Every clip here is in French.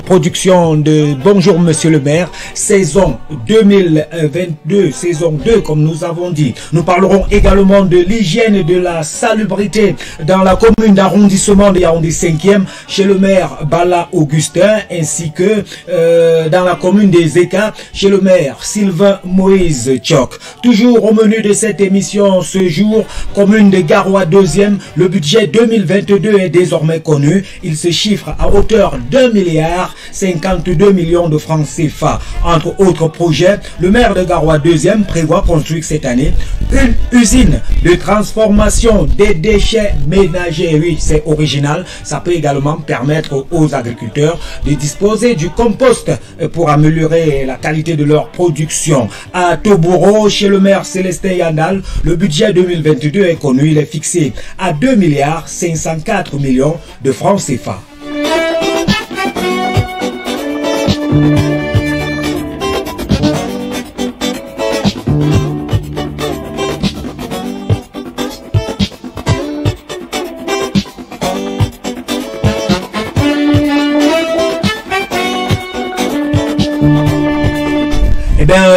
production de Bonjour Monsieur le maire, saison 2022, saison 2 comme nous avons dit. Nous parlerons également de l'hygiène et de la salubrité dans la commune d'arrondissement de Yaoundé 5e chez le maire Bala Augustin, ainsi que dans la commune des Éca chez le maire Sylvain Moïse Tchok. Toujours au menu de cette émission ce jour, commune de Garoua 2e, le budget 2022 est désormais connu. Il se chiffre à hauteur d'1,52 milliard de francs CFA. Entre autres projets, le maire de Garoua 2e prévoit construire cette année une usine de transformation des déchets ménagers. Oui, c'est original. Ça peut également permettre aux agriculteurs de disposer du compost pour améliorer la qualité de leur production. À Toboro, chez le maire Célestin Yandal, le budget 2022 est connu. Il est fixé à 2,504 millions de francs CFA.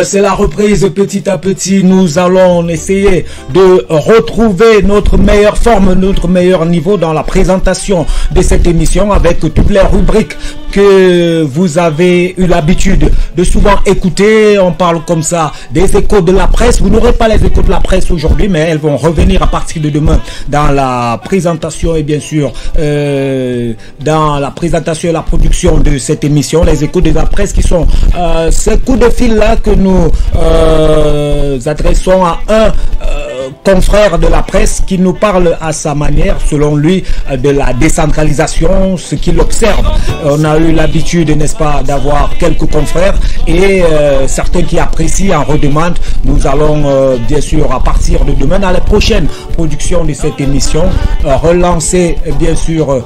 C'est la reprise petit à petit. Nous allons essayer de retrouver notre meilleure forme, notre meilleur niveau dans la présentation de cette émission avec toutes les rubriques que vous avez eu l'habitude de souvent écouter. On parle comme ça des échos de la presse. Vous n'aurez pas les échos de la presse aujourd'hui, mais elles vont revenir à partir de demain dans la présentation et bien sûr dans la présentation et la production de cette émission. Les échos de la presse qui sont ces coups de fil là que nous adressons à un confrère de la presse qui nous parle à sa manière, selon lui, de la décentralisation, ce qu'il observe. On a eu l'habitude, n'est-ce pas, d'avoir quelques confrères et certains qui apprécient en redemandent. Nous allons bien sûr à partir de demain dans la prochaine production de cette émission relancer bien sûr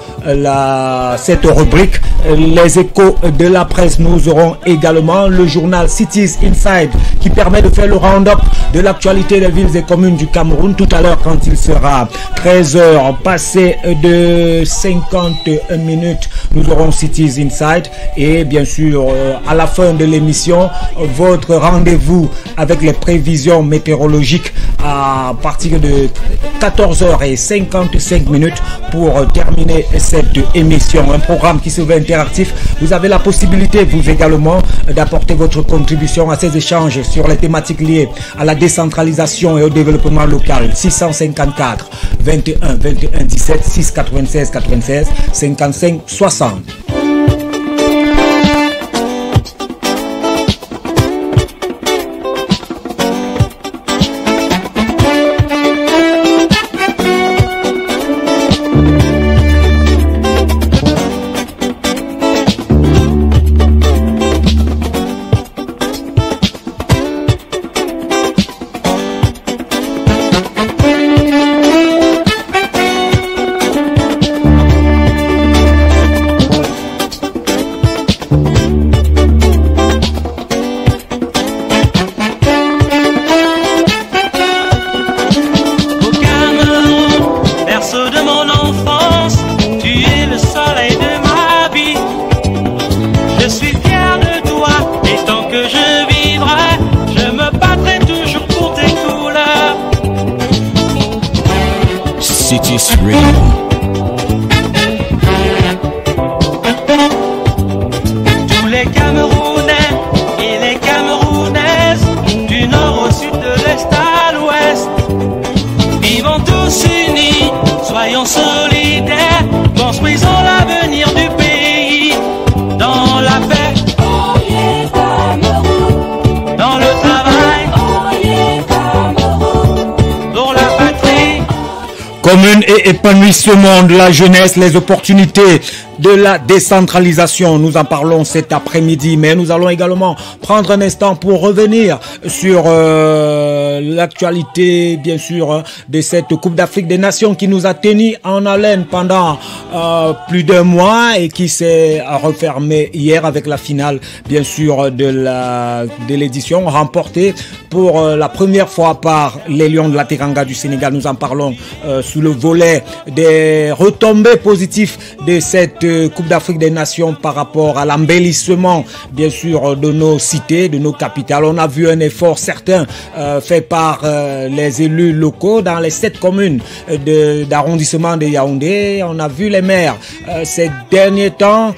cette rubrique les échos de la presse. Nous aurons également le journal Cities Inside qui permet de faire le round-up de l'actualité des villes et communes du Cameroun tout à l'heure quand il sera 13h passé de 51 minutes. Nous aurons Cities Inside et bien sûr à la fin de l'émission votre rendez-vous avec les prévisions météorologiques à partir de 14h55 pour terminer cette émission. Un programme qui se veut interactif. Vous avez la possibilité vous également d'apporter votre contribution à ces échanges sur les thématiques liées à la décentralisation et au développement local. 654 21 21 17 6 96 96 55 60. Tous les Camerounais et les Camerounaises, du nord au sud, de l'est à l'ouest, vivons tous unis, soyons solidaires, construisons l'avenir du pays, dans la paix, dans le travail, pour la patrie. Commune et épanouissement de la jeunesse, les opportunités de la décentralisation. Nous en parlons cet après-midi, mais nous allons également prendre un instant pour revenir sur l'actualité, bien sûr, de cette Coupe d'Afrique des Nations qui nous a tenus en haleine pendant plus d'un mois et qui s'est refermée hier avec la finale, bien sûr, de l'édition remportée pour la première fois par les Lions de la Teranga du Sénégal. Nous en parlons sous le volet des retombées positives de cette Coupe d'Afrique des Nations par rapport à l'embellissement, bien sûr, de nos cités, de nos capitales. On a vu un effort certain fait par les élus locaux dans les 7 communes d'arrondissement de Yaoundé. On a vu les maires ces derniers temps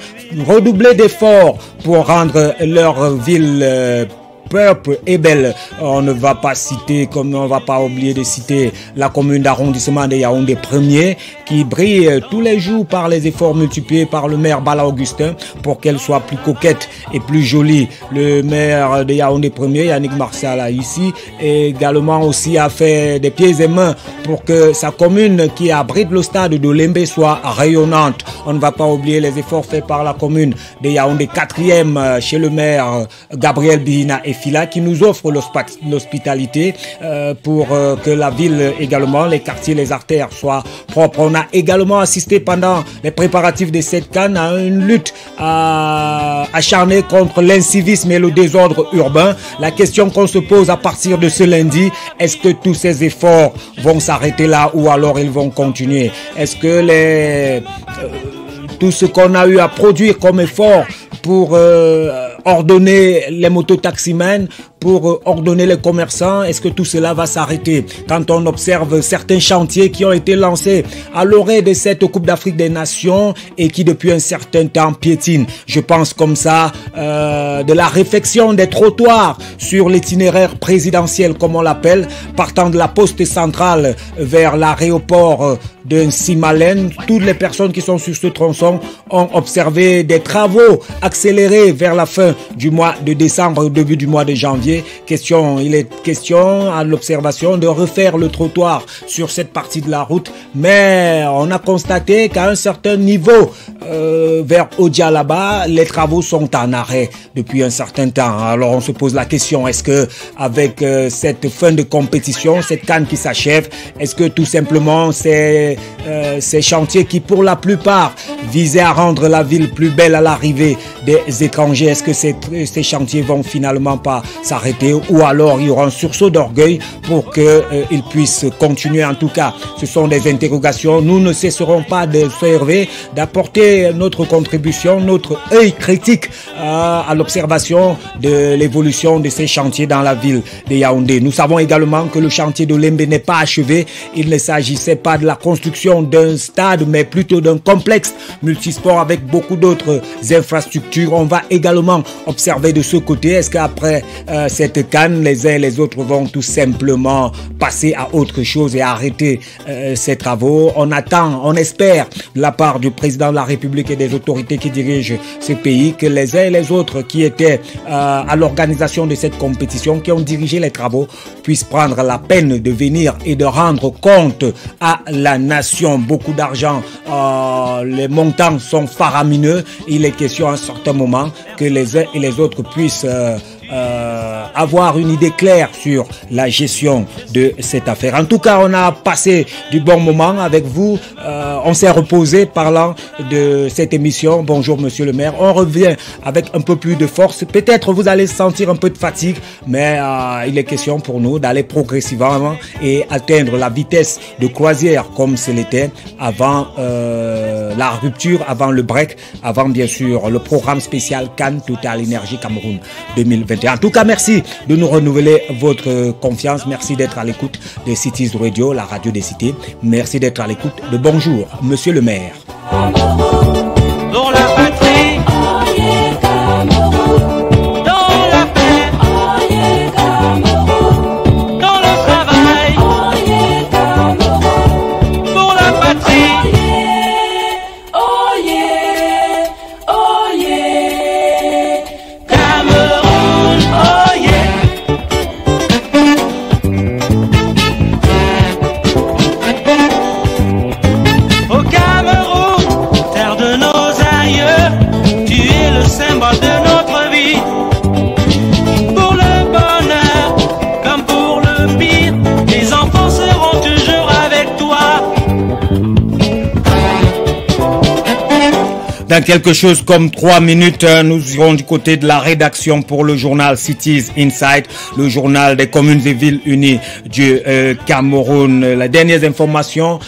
redoubler d'efforts pour rendre leur ville propre et belle. On ne va pas citer, comme on ne va pas oublier de citer la commune d'arrondissement de Yaoundé 1er qui brille tous les jours par les efforts multipliés par le maire Bala Augustin pour qu'elle soit plus coquette et plus jolie. Le maire de Yaoundé 1er, Yannick Marsala ici, et également aussi a fait des pieds et mains pour que sa commune qui abrite le stade de Lembe soit rayonnante. On ne va pas oublier les efforts faits par la commune de Yaoundé 4e chez le maire Gabriel Bihina et Fila qui nous offre l'hospitalité pour que la ville également, les quartiers, les artères soient propres. On a également assisté pendant les préparatifs de cette CAN à une lutte acharnée contre l'incivisme et le désordre urbain. La question qu'on se pose à partir de ce lundi, est-ce que tous ces efforts vont s'arrêter là ou alors ils vont continuer? Est-ce que tout ce qu'on a eu à produire comme effort pour ordonner les mototaximens, pour ordonner les commerçants, est-ce que tout cela va s'arrêter? Quand on observe certains chantiers qui ont été lancés à l'orée de cette Coupe d'Afrique des Nations et qui depuis un certain temps piétinent. Je pense comme ça de la réfection des trottoirs sur l'itinéraire présidentiel comme on l'appelle, partant de la poste centrale vers l'aéroport de Simalen. Toutes les personnes qui sont sur ce tronçon ont observé des travaux accélérés vers la fin du mois de décembre, début du mois de janvier. Il est question à l'observation de refaire le trottoir sur cette partie de la route, mais on a constaté qu'à un certain niveau vers Odia là-bas, les travaux sont en arrêt depuis un certain temps. Alors on se pose la question, est-ce que avec cette fin de compétition, cette CAN qui s'achève, est-ce que tout simplement ces chantiers qui pour la plupart visaient à rendre la ville plus belle à l'arrivée des étrangers, est-ce que ces chantiers vont finalement pas s'arrêter ou alors il y aura un sursaut d'orgueil pour qu'ils puissent continuer? En tout cas, ce sont des interrogations. Nous ne cesserons pas d'observer, d'apporter notre contribution, notre œil critique à l'observation de l'évolution de ces chantiers dans la ville de Yaoundé. Nous savons également que le chantier de Lembe n'est pas achevé. Il ne s'agissait pas de la construction d'un stade, mais plutôt d'un complexe multisport avec beaucoup d'autres infrastructures. On va également observer de ce côté, est-ce qu'après cette CAN, les uns et les autres vont tout simplement passer à autre chose et arrêter ces travaux? On attend, on espère de la part du président de la République et des autorités qui dirigent ce pays que les uns et les autres qui étaient à l'organisation de cette compétition, qui ont dirigé les travaux, puissent prendre la peine de venir et de rendre compte à la nation. Beaucoup d'argent, les montants sont faramineux. Il est question à un certain moment que les uns et les autres puissent avoir une idée claire sur la gestion de cette affaire. En tout cas, on a passé du bon moment avec vous. On s'est reposé parlant de cette émission. Bonjour Monsieur le maire. On revient avec un peu plus de force. Peut-être vous allez sentir un peu de fatigue, mais il est question pour nous d'aller progressivement et atteindre la vitesse de croisière comme ce l'était avant la rupture, avant le break, avant bien sûr le programme spécial CAN Total Énergie Cameroun 2021. En tout cas, merci de nous renouveler votre confiance. Merci d'être à l'écoute de Cities Radio, la radio des cités. Merci d'être à l'écoute de Bonjour, Monsieur le maire. Pour la patrie, dans la paix, dans le travail, pour la patrie. Cameroun, oh yeah. Au Cameroun, terre de Dans quelque chose comme 3 minutes, nous irons du côté de la rédaction pour le journal Cities Insight, le journal des communes et villes unies du Cameroun. Les dernières informations,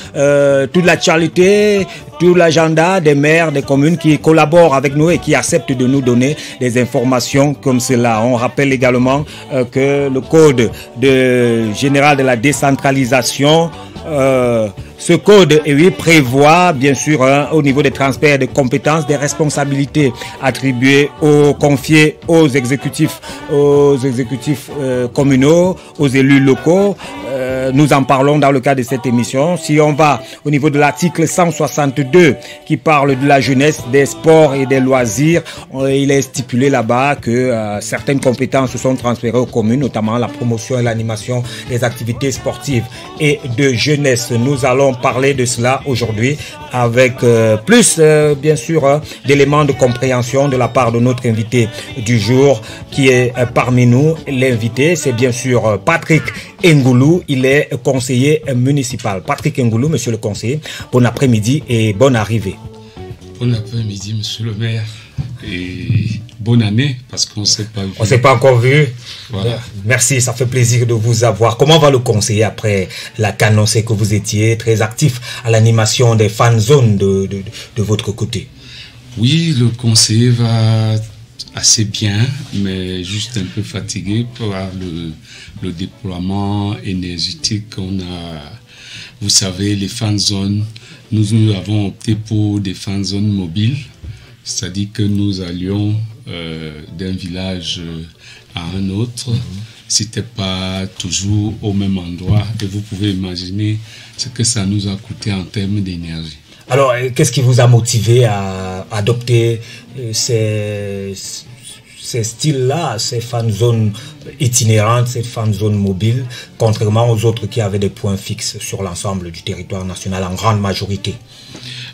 toute l'actualité, tout l'agenda des maires des communes qui collaborent avec nous et qui acceptent de nous donner des informations comme cela. On rappelle également que le code général de la décentralisation, ce code prévoit bien sûr au niveau des transferts de compétences, des responsabilités attribuées confiées aux exécutifs communaux, aux élus locaux. Nous en parlons dans le cadre de cette émission. Si on va au niveau de l'article 162 qui parle de la jeunesse, des sports et des loisirs, il est stipulé là-bas que certaines compétences sont transférées aux communes, notamment la promotion et l'animation des activités sportives et de jeunesse. Nous allons parler de cela aujourd'hui avec plus bien sûr d'éléments de compréhension de la part de notre invité du jour qui est parmi nous. L'invité, c'est bien sûr Patrick Ngoulou, il est conseiller municipal. Patrick Ngoulou, monsieur le conseiller, bon après-midi et bonne arrivée. Bon après-midi, monsieur le maire, et bonne année, parce qu'on ne s'est pas vu. On ne s'est pas encore vu. Voilà. Merci, ça fait plaisir de vous avoir. Comment va le conseiller après la CAN? On sait que vous étiez très actif à l'animation des fan zones de votre côté. Oui, le conseiller va assez bien, mais juste un peu fatigué par le déploiement énergétique qu'on a. Vous savez, les fan zones, nous avons opté pour des fan zones mobiles, c'est-à-dire que nous allions d'un village à un autre. C'était pas toujours au même endroit, et vous pouvez imaginer ce que ça nous a coûté en termes d'énergie. Alors, qu'est-ce qui vous a motivé à adopter ces styles-là, ces fan zones itinérantes, ces fan zones mobiles, contrairement aux autres qui avaient des points fixes sur l'ensemble du territoire national en grande majorité?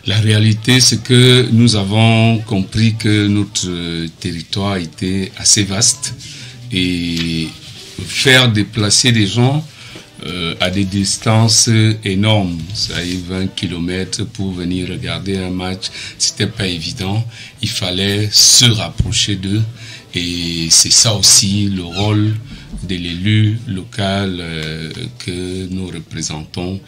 La réalité, c'est que nous avons compris que notre territoire était assez vaste et faire déplacer des gens à des distances énormes, ça y est 20 km pour venir regarder un match, c'était pas évident. Il fallait se rapprocher d'eux et c'est ça aussi le rôle de l'élu local que nous représentons.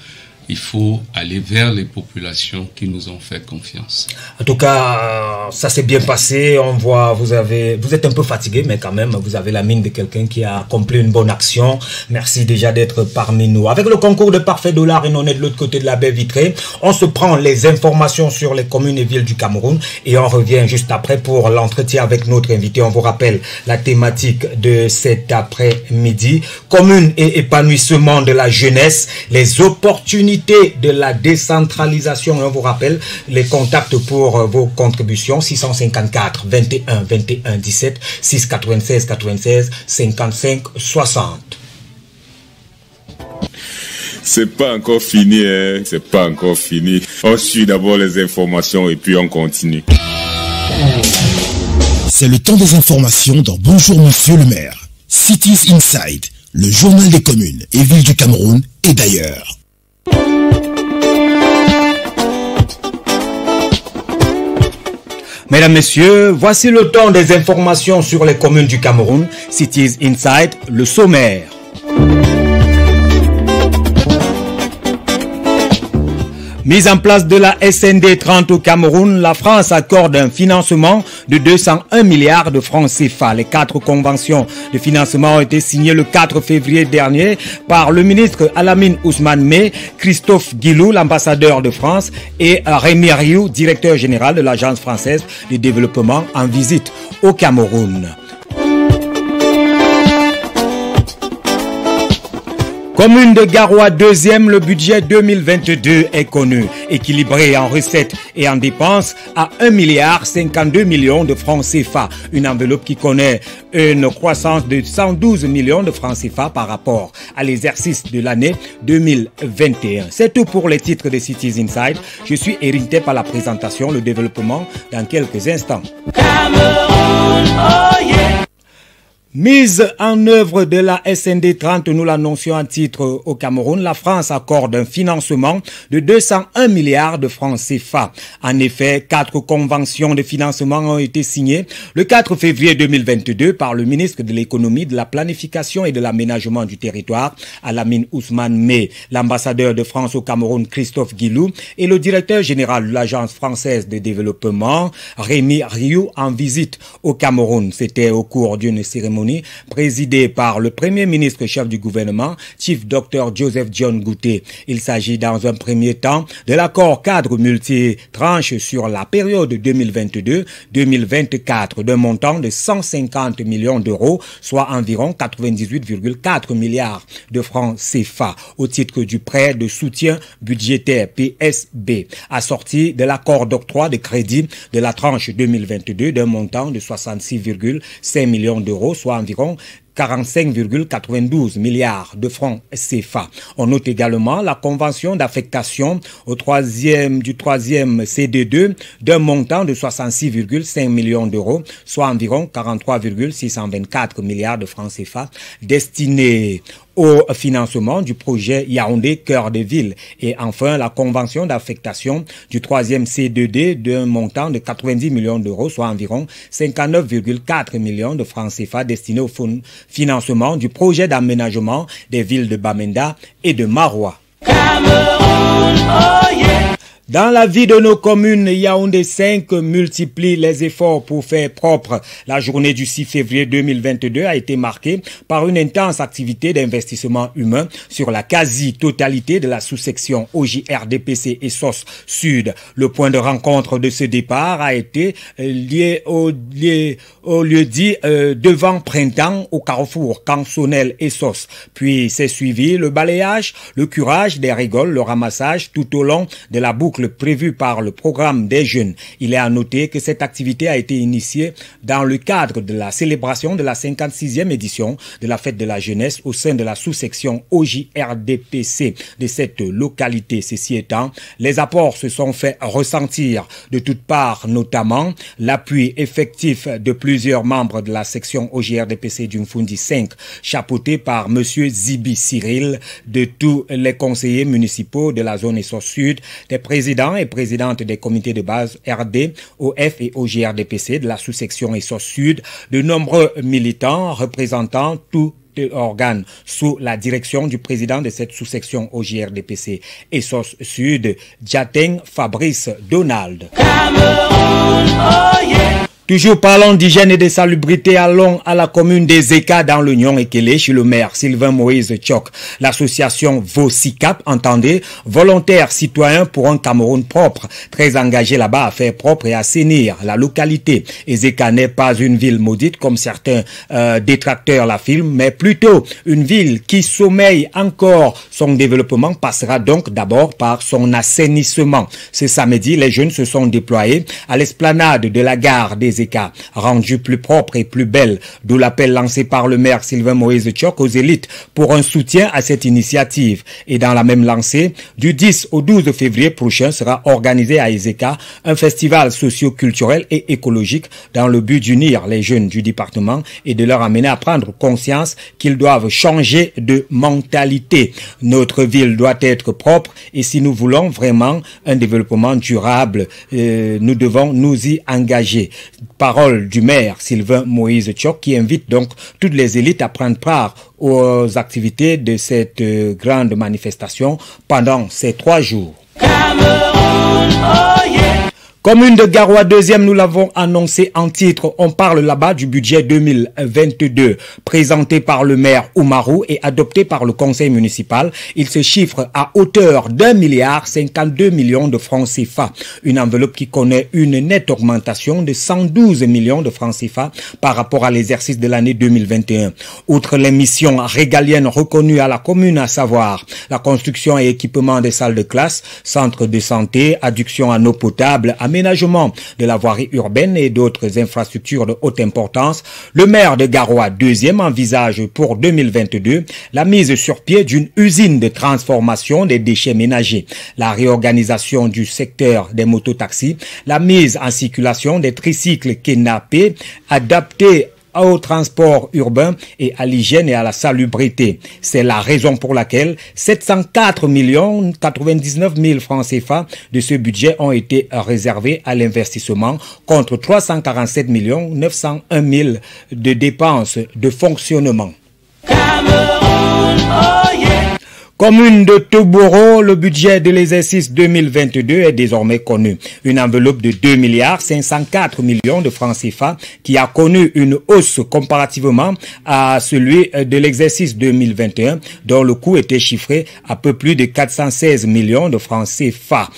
Il faut aller vers les populations qui nous ont fait confiance. En tout cas, ça s'est bien passé. On voit, vous êtes un peu fatigué, mais quand même, vous avez la mine de quelqu'un qui a accompli une bonne action. Merci déjà d'être parmi nous. Avec le concours de Parfait Dollar et on est de l'autre côté de la baie vitrée, on se prend les informations sur les communes et villes du Cameroun et on revient juste après pour l'entretien avec notre invité. On vous rappelle la thématique de cet après-midi. Communes et épanouissement de la jeunesse, les opportunités de la décentralisation. On vous rappelle les contacts pour vos contributions: 654 21 21 17 6 96 96 55 60. C'est pas encore fini, hein? C'est pas encore fini. On suit d'abord les informations et puis on continue. C'est le temps des informations dans Bonjour Monsieur le maire. Cities Inside, le journal des communes et villes du Cameroun et d'ailleurs. Mesdames, Messieurs, voici le temps des informations sur les communes du Cameroun. Cities Inside, le sommaire. Mise en place de la SND 30 au Cameroun, la France accorde un financement de 201 milliards de francs CFA. Les 4 conventions de financement ont été signées le 4 février dernier par le ministre Alamine Ousmane Meh, Christophe Guilou, l'ambassadeur de France, et Rémi Rioux, directeur général de l'Agence française de développement en visite au Cameroun. Commune de Garoua 2e, le budget 2022 est connu, équilibré en recettes et en dépenses à 1,52 milliard de francs CFA. Une enveloppe qui connaît une croissance de 112 millions de francs CFA par rapport à l'exercice de l'année 2021. C'est tout pour les titres de Cities Inside. Je suis hérité par la présentation, le développement dans quelques instants. Cameroun, oh yeah. Mise en œuvre de la SND 30, nous l'annoncions en titre au Cameroun, la France accorde un financement de 201 milliards de francs CFA. En effet, 4 conventions de financement ont été signées le 4 février 2022 par le ministre de l'économie, de la planification et de l'aménagement du territoire, Alamine Ousmane May, l'ambassadeur de France au Cameroun, Christophe Guilou, et le directeur général de l'Agence française de développement, Rémi Rioux, en visite au Cameroun. C'était au cours d'une cérémonie présidé par le Premier ministre chef du gouvernement, Chief Dr Joseph John Gouté. Il s'agit dans un premier temps de l'accord cadre multi-tranche sur la période 2022-2024 d'un montant de 150 millions d'euros, soit environ 98,4 milliards de francs CFA au titre du prêt de soutien budgétaire PSB, assorti de l'accord d'octroi de crédit de la tranche 2022 d'un montant de 66,5 millions d'euros, soit environ 45,92 milliards de francs CFA. On note également la convention d'affectation du troisième CD2 d'un montant de 66,5 millions d'euros, soit environ 43,624 milliards de francs CFA, destinés au financement du projet Yaoundé Cœur de Ville. Et enfin, la convention d'affectation du troisième C2D d'un montant de 90 millions d'euros, soit environ 59,4 millions de francs CFA destinés au financement du projet d'aménagement des villes de Bamenda et de Maroua. Cameroun, oh yeah. Dans la vie de nos communes, Yaoundé 5 multiplie les efforts pour faire propre. La journée du 6 février 2022 a été marquée par une intense activité d'investissement humain sur la quasi-totalité de la sous-section OJRDPC et SOS Sud. Le point de rencontre de ce départ a été lié au lieu dit devant Printemps au carrefour Cansonel et SOS. Puis s'est suivi le balayage, le curage des rigoles, le ramassage tout au long de la boucle prévu par le programme des jeunes. Il est à noter que cette activité a été initiée dans le cadre de la célébration de la 56e édition de la fête de la jeunesse au sein de la sous-section OJRDPC de cette localité. Ceci étant, les apports se sont fait ressentir de toutes parts, notamment l'appui effectif de plusieurs membres de la section OJRDPC du Mfundi 5, chapeauté par Monsieur Zibi Cyril, de tous les conseillers municipaux de la zone SOS Sud, des présidents et présidentes des comités de base RD, OF et OJRDPC de la sous-section SOS Sud, de nombreux militants représentant tous organes sous la direction du président de cette sous-section OJRDPC SOS Sud, Djateng Fabrice Donald. Cameroun, oh yeah. Toujours parlons d'hygiène et de salubrité, allons à la commune des Eka dans l'Union Ekele chez le maire Sylvain Moïse Tchok. L'association VOCICAP, entendez, volontaires citoyens pour un Cameroun propre, très engagé là-bas à faire propre et assainir la localité. Ezeka n'est pas une ville maudite comme certains détracteurs l'affirment, mais plutôt une ville qui sommeille encore. Son développement passera donc d'abord par son assainissement. Ce samedi, les jeunes se sont déployés à l'esplanade de la gare des Eka, rendue plus propre et plus belle, d'où l'appel lancé par le maire Sylvain Moïse Tchok aux élites pour un soutien à cette initiative. Et dans la même lancée, du 10 au 12 février prochain sera organisé à Ezeka un festival socio-culturel et écologique dans le but d'unir les jeunes du département et de leur amener à prendre conscience qu'ils doivent changer de mentalité. Notre ville doit être propre et si nous voulons vraiment un développement durable, nous devons nous y engager. Parole du maire Sylvain Moïse Tchok qui invite donc toutes les élites à prendre part aux activités de cette grande manifestation pendant ces 3 jours. Cameroun, oh yeah. Commune de Garoua 2e, nous l'avons annoncé en titre. On parle là-bas du budget 2022 présenté par le maire Oumarou et adopté par le conseil municipal. Il se chiffre à hauteur d'1,52 milliard de francs CFA. Une enveloppe qui connaît une nette augmentation de 112 millions de francs CFA par rapport à l'exercice de l'année 2021. Outre les missions régaliennes reconnues à la commune, à savoir la construction et équipement des salles de classe, centres de santé, adduction en eau potable, aménagement de la voirie urbaine et d'autres infrastructures de haute importance, le maire de Garoua 2e envisage pour 2022 la mise sur pied d'une usine de transformation des déchets ménagers, la réorganisation du secteur des mototaxis, la mise en circulation des tricycles kidnappés, adaptés au transport urbain et à l'hygiène et à la salubrité. C'est la raison pour laquelle 704 099 000 francs CFA de ce budget ont été réservés à l'investissement contre 347 901 000 de dépenses de fonctionnement. Cameroun, oh yeah. Commune de Touboro, le budget de l'exercice 2022 est désormais connu. Une enveloppe de 2 504 millions de francs CFA qui a connu une hausse comparativement à celui de l'exercice 2021 dont le coût était chiffré à peu plus de 416 millions de francs CFA.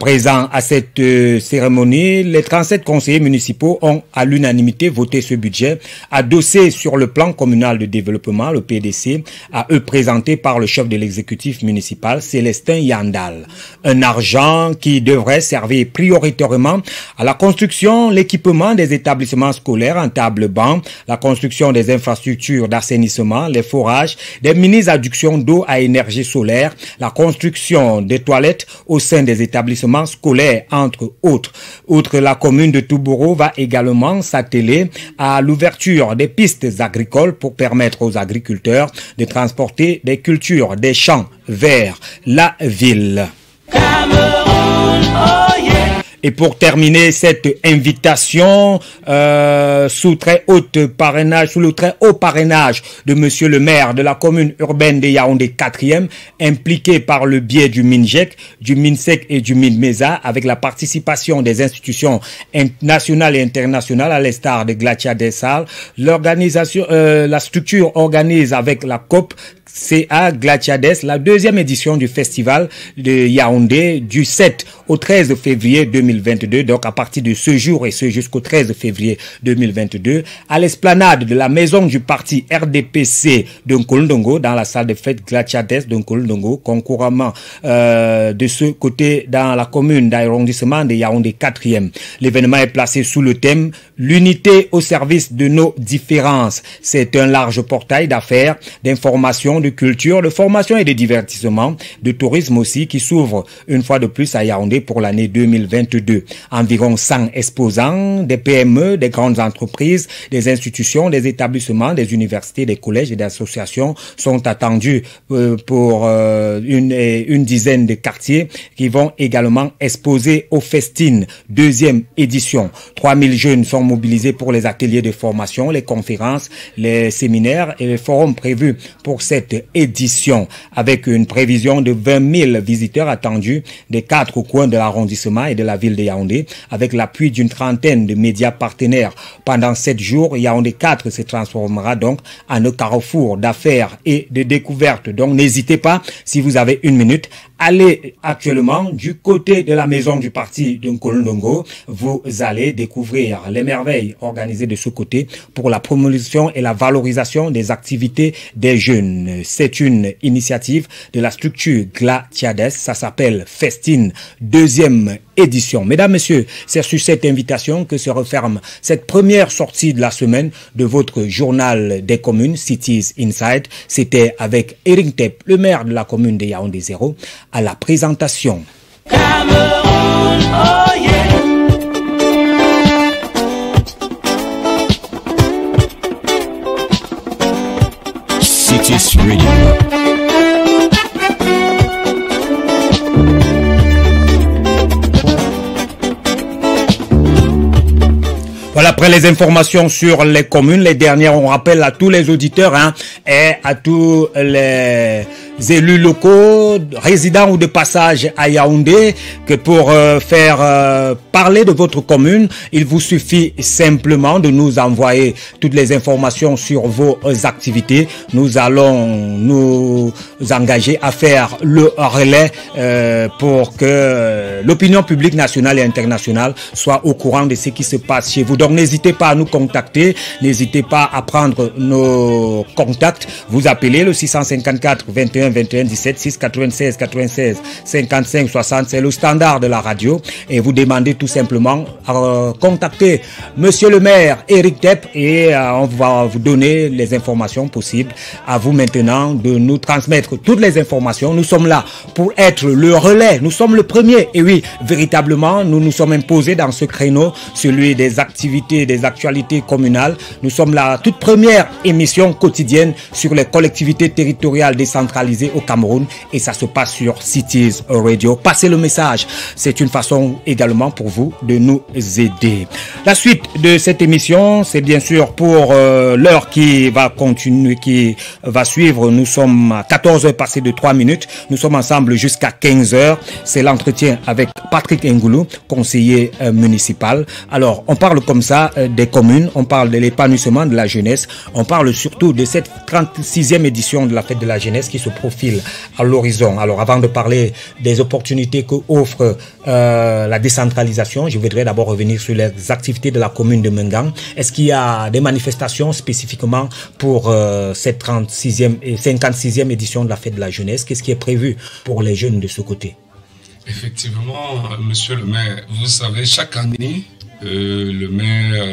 Présents à cette cérémonie, les 37 conseillers municipaux ont à l'unanimité voté ce budget adossé sur le plan communal de développement, le PDC, à eux présenté par le chef de l'exécutif municipal, Célestin Yandal. Un argent qui devrait servir prioritairement à la construction, l'équipement des établissements scolaires en table-banc, la construction des infrastructures d'assainissement, les forages, des mini-adductions d'eau à énergie solaire, la construction des toilettes au sein des établissements scolaires, entre autres. Outre, la commune de Touboro va également s'atteler à l'ouverture des pistes agricoles pour permettre aux agriculteurs de transporter des cultures, des champs vers la ville. Cameroun, oh yeah. Et pour terminer cette invitation sous le très haut parrainage de Monsieur le maire de la commune urbaine de Yaoundé 4e, impliqué par le biais du MINJEC, du MINSEC et du MINMESA, avec la participation des institutions nationales et internationales à l'instar de Glacia Dessal, l'organisation, la structure organise avec la COP CA Glaciades la deuxième édition du festival de Yaoundé du 7 au 13 février 2022, donc à partir de ce jour et ce jusqu'au 13 février 2022, à l'esplanade de la maison du parti RDPC de Nkolndongo, dans la salle de fête Glaciades de Nkolndongo, concurremment de ce côté dans la commune d'arrondissement de Yaoundé 4e. L'événement est placé sous le thème « L'unité au service de nos différences ». C'est un large portail d'affaires, d'informations, de culture, de formation et de divertissement, de tourisme aussi, qui s'ouvre une fois de plus à Yaoundé pour l'année 2022. Environ 100 exposants, des PME, des grandes entreprises, des institutions, des établissements, des universités, des collèges et des associations sont attendus pour une dizaine de quartiers qui vont également exposer au Festine, deuxième édition. 3000 jeunes sont mobilisés pour les ateliers de formation, les conférences, les séminaires et les forums prévus pour cette édition, avec une prévision de 20 000 visiteurs attendus des 4 coins de l'arrondissement et de la ville de Yaoundé, avec l'appui d'une trentaine de médias partenaires. Pendant 7 jours, Yaoundé 4 se transformera donc en un carrefour d'affaires et de découvertes. Donc n'hésitez pas, si vous avez une minute, allez actuellement du côté de la maison du parti de Nkolndongo. Vous allez découvrir les merveilles organisées de ce côté pour la promotion et la valorisation des activités des jeunes. C'est une initiative de la structure Glaciades. Ça s'appelle Festine, deuxième édition. Mesdames, Messieurs, c'est sur cette invitation que se referme cette première sortie de la semaine de votre journal des communes, Cities Inside. C'était avec Eric Tep, le maire de la commune de Yaoundé 0, à la présentation. Cameroun, oh yeah. Cities Radio. Voilà, après les informations sur les communes, les dernières, on rappelle à tous les auditeurs et à tous les élus locaux, résidents ou de passage à Yaoundé, que pour faire parler de votre commune, il vous suffit simplement de nous envoyer toutes les informations sur vos activités. Nous allons nous engager à faire le relais pour que l'opinion publique nationale et internationale soit au courant de ce qui se passe chez vous. Donc n'hésitez pas à nous contacter, n'hésitez pas à prendre nos contacts. Vous appelez le 654 21 21 17 6 96 96 55 60. C'est le standard de la radio. Et vous demandez tout simplement à contacter Monsieur le maire Éric Depp et on va vous donner les informations possibles. À vous maintenant de nous transmettre toutes les informations. Nous sommes là pour être le relais. Nous sommes le premier. Et oui, véritablement, nous nous sommes imposés dans ce créneau, celui des activités, des actualités communales. Nous sommes la toute première émission quotidienne sur les collectivités territoriales décentralisées au Cameroun. Et ça se passe sur Cities Radio. Passez le message. C'est une façon également pour vous de nous aider. La suite de cette émission, c'est bien sûr pour l'heure qui va continuer, qui va suivre. Nous sommes à 14h passées de 3 minutes. Nous sommes ensemble jusqu'à 15h. C'est l'entretien avec Patrick Ngoulou, conseiller municipal. Alors, on parle comme ça des communes, on parle de l'épanouissement de la jeunesse, on parle surtout de cette 36e édition de la fête de la jeunesse qui se profile à l'horizon. Alors, avant de parler des opportunités que offre la décentralisation, je voudrais d'abord revenir sur les activités de la commune de Mengang. Est-ce qu'il y a des manifestations spécifiquement pour cette 36e et 56e édition de la fête de la jeunesse? Qu'est-ce qui est prévu pour les jeunes de ce côté? Effectivement, monsieur le maire, vous savez, chaque année, le maire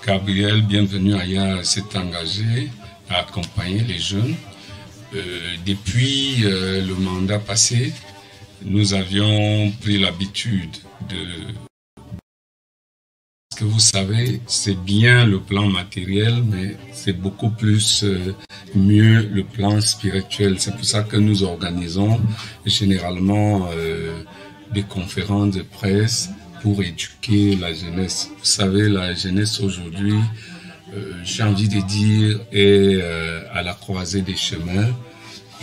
Gabriel Bienvenu Aya s'est engagé à accompagner les jeunes. Depuis le mandat passé, nous avions pris l'habitude de... Ce que vous savez, c'est bien le plan matériel, mais c'est beaucoup plus mieux le plan spirituel. C'est pour ça que nous organisons généralement des conférences de presse pour éduquer la jeunesse. Vous savez, la jeunesse aujourd'hui, j'ai envie de dire, est à la croisée des chemins.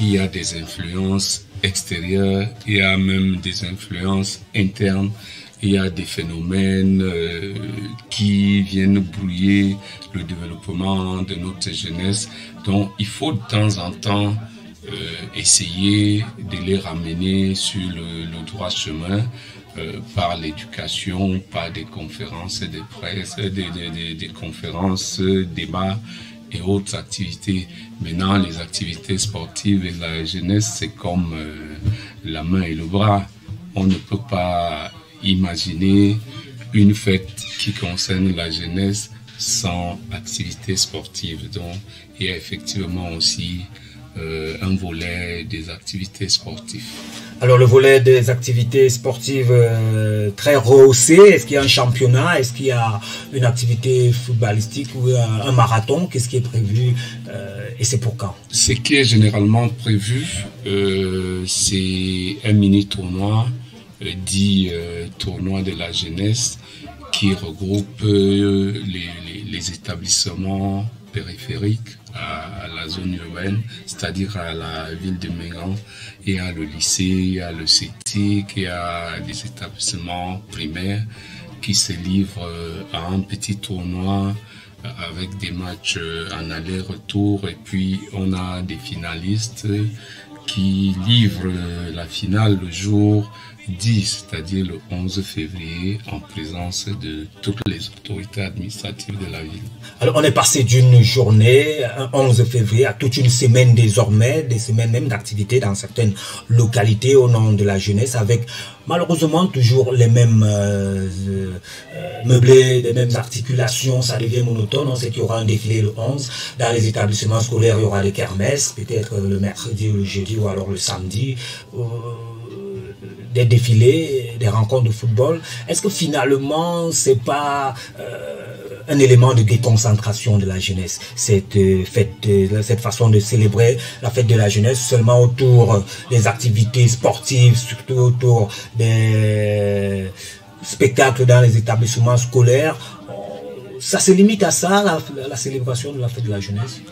Il y a des influences extérieures, il y a même des influences internes. Il y a des phénomènes qui viennent brouiller le développement de notre jeunesse. Donc, il faut de temps en temps essayer de les ramener sur le droit chemin par l'éducation, par des conférences de presse, des conférences, débats et autres activités. Maintenant, les activités sportives et la jeunesse, c'est comme la main et le bras. On ne peut pas imaginer une fête qui concerne la jeunesse sans activité sportive. Donc, il y a effectivement aussi un volet des activités sportives. Alors, le volet des activités sportives très rehaussé, est-ce qu'il y a un championnat? Est-ce qu'il y a une activité footballistique ou un marathon? Qu'est-ce qui est prévu et c'est pour quand? Ce qui est généralement prévu, c'est un mini-tournoi dit tournoi de la jeunesse qui regroupe les établissements périphériques à la zone urbaine, c'est-à-dire à la ville de Mengang. Il y a le lycée, il y a le CETIC, il y a des établissements primaires qui se livrent à un petit tournoi avec des matchs en aller-retour, et puis on a des finalistes qui livrent la finale le jour 10, c'est-à-dire le 11 février, en présence de toutes les autorités administratives de la ville. Alors, on est passé d'une journée, un 11 février, à toute une semaine désormais, des semaines même d'activité dans certaines localités au nom de la jeunesse, avec malheureusement toujours les mêmes meublés, les mêmes articulations. Ça devient monotone. On sait qu'il y aura un défilé le 11. Dans les établissements scolaires, il y aura des kermesses, peut-être le mercredi ou le jeudi ou alors le samedi. Des défilés, des rencontres de football. Est-ce que finalement, c'est pas un élément de déconcentration de la jeunesse, cette fête, cette façon de célébrer la fête de la jeunesse seulement autour des activités sportives, surtout autour des spectacles dans les établissements scolaires? Ça se limite à ça, la célébration de la fête de la jeunesse?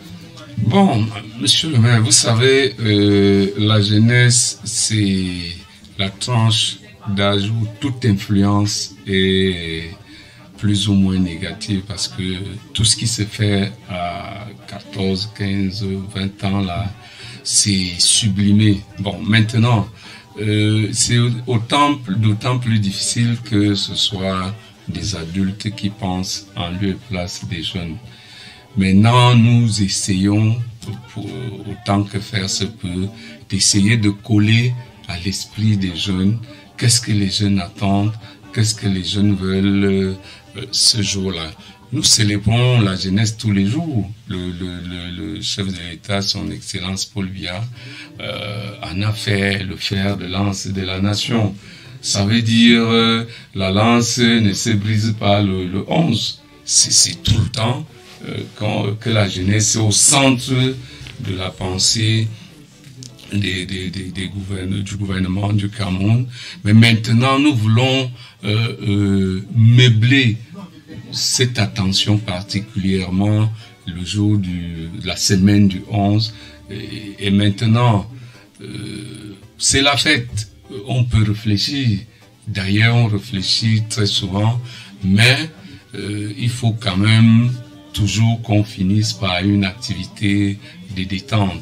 Bon, monsieur le maire, vous savez, la jeunesse, c'est la tranche d'âge où toute influence est plus ou moins négative, parce que tout ce qui se fait à 14, 15, 20 ans, là, c'est sublimé. Bon, maintenant, c'est d'autant plus difficile que ce soit des adultes qui pensent en lieu et place des jeunes. Maintenant, nous essayons autant que faire se peut, d'essayer de coller à l'esprit des jeunes, qu'est-ce que les jeunes attendent, qu'est-ce que les jeunes veulent ce jour-là. Nous célébrons la jeunesse tous les jours. Le chef de l'État, son Excellence Paul Biya, en a fait le fer de lance de la nation. Ça veut dire la lance ne se brise pas le 11. C'est tout le temps que la jeunesse est au centre de la pensée du gouvernement du Cameroun. Mais maintenant, nous voulons meubler cette attention particulièrement le jour de la semaine du 11. Et maintenant, c'est la fête. On peut réfléchir. D'ailleurs, on réfléchit très souvent. Mais il faut quand même toujours qu'on finisse par une activité de détente.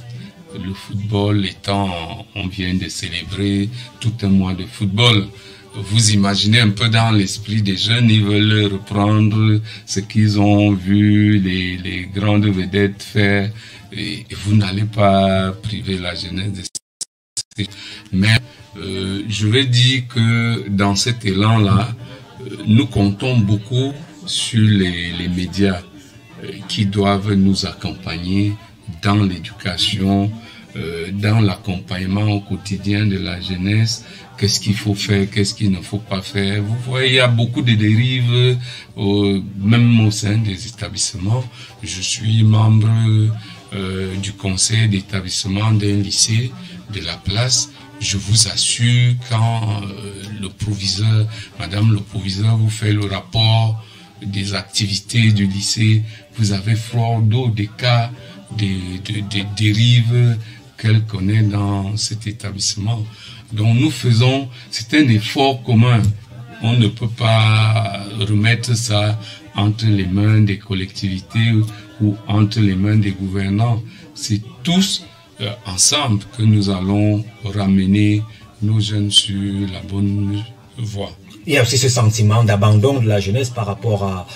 Le football étant, on vient de célébrer tout un mois de football. Vous imaginez un peu dans l'esprit des jeunes, ils veulent reprendre ce qu'ils ont vu les grandes vedettes faire, et vous n'allez pas priver la jeunesse de ça. Mais je vais dire que dans cet élan-là, nous comptons beaucoup sur les médias qui doivent nous accompagner dans l'éducation, dans l'accompagnement au quotidien de la jeunesse. Qu'est-ce qu'il faut faire, qu'est-ce qu'il ne faut pas faire. Vous voyez, il y a beaucoup de dérives, même au sein des établissements. Je suis membre du conseil d'établissement d'un lycée de la place. Je vous assure, quand le proviseur, madame le proviseur, vous fait le rapport des activités du lycée, vous avez froid d'eau des cas de dérives qu'elle connaît dans cet établissement. Donc nous faisons, c'est un effort commun. On ne peut pas remettre ça entre les mains des collectivités ou entre les mains des gouvernants. C'est tous ensemble que nous allons ramener nos jeunes sur la bonne voie. Il y a aussi ce sentiment d'abandon de la jeunesse par rapport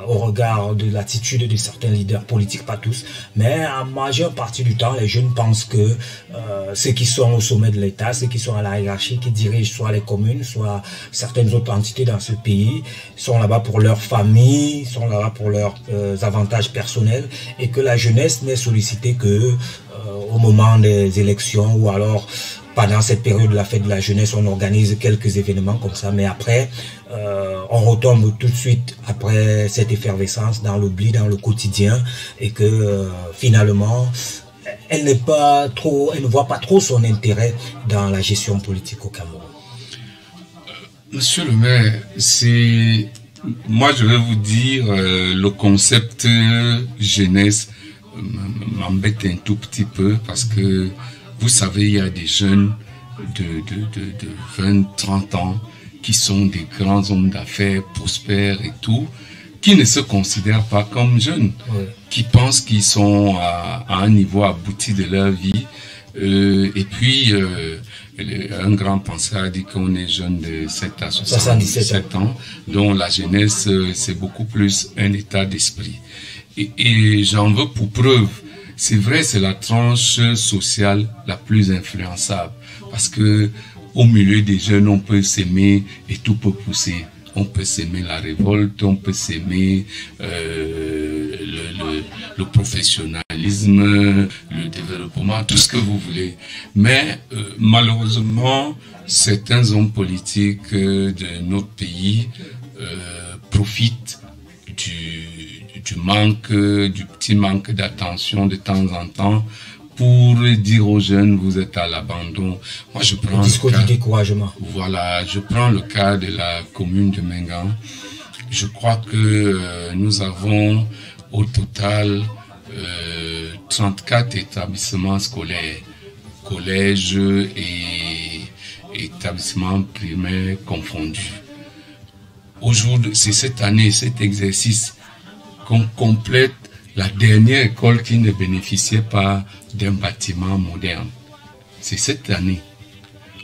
au regard de l'attitude de certains leaders politiques, pas tous, mais en majeure partie du temps, les jeunes pensent que ceux qui sont au sommet de l'État, ceux qui sont à la hiérarchie, qui dirigent soit les communes, soit certaines autres entités dans ce pays, sont là-bas pour leur famille, sont là-bas pour leurs avantages personnels, et que la jeunesse n'est sollicitée que au moment des élections, ou alors pendant cette période de la fête de la jeunesse, on organise quelques événements comme ça, mais après, on retombe tout de suite, après cette effervescence, dans l'oubli, dans le quotidien, et que finalement, elle ne voit pas trop son intérêt dans la gestion politique au Cameroun. Monsieur le maire, moi je vais vous dire, le concept jeunesse m'embête un tout petit peu, parce que vous savez, il y a des jeunes de 20, 30 ans qui sont des grands hommes d'affaires, prospères et tout, qui ne se considèrent pas comme jeunes, qui pensent qu'ils sont à un niveau abouti de leur vie. Et puis, un grand penseur a dit qu'on est jeune de 7 à 77 ans, donc la jeunesse, c'est beaucoup plus un état d'esprit. Et j'en veux pour preuve. C'est vrai, c'est la tranche sociale la plus influençable. Parce que au milieu des jeunes, on peut s'aimer et tout peut pousser. On peut s'aimer la révolte, on peut s'aimer le professionnalisme, le développement, tout ce que vous voulez. Mais malheureusement, certains hommes politiques de notre pays profitent du petit manque d'attention de temps en temps pour dire aux jeunes, vous êtes à l'abandon. Moi, je prends le cas du découragement. Voilà, je prends le cas de la commune de Mengan. Je crois que nous avons au total 34 établissements scolaires, collèges et établissements primaires confondus. Aujourd'hui, c'est cette année, cet exercice, qu'on complète la dernière école qui ne bénéficiait pas d'un bâtiment moderne. C'est cette année.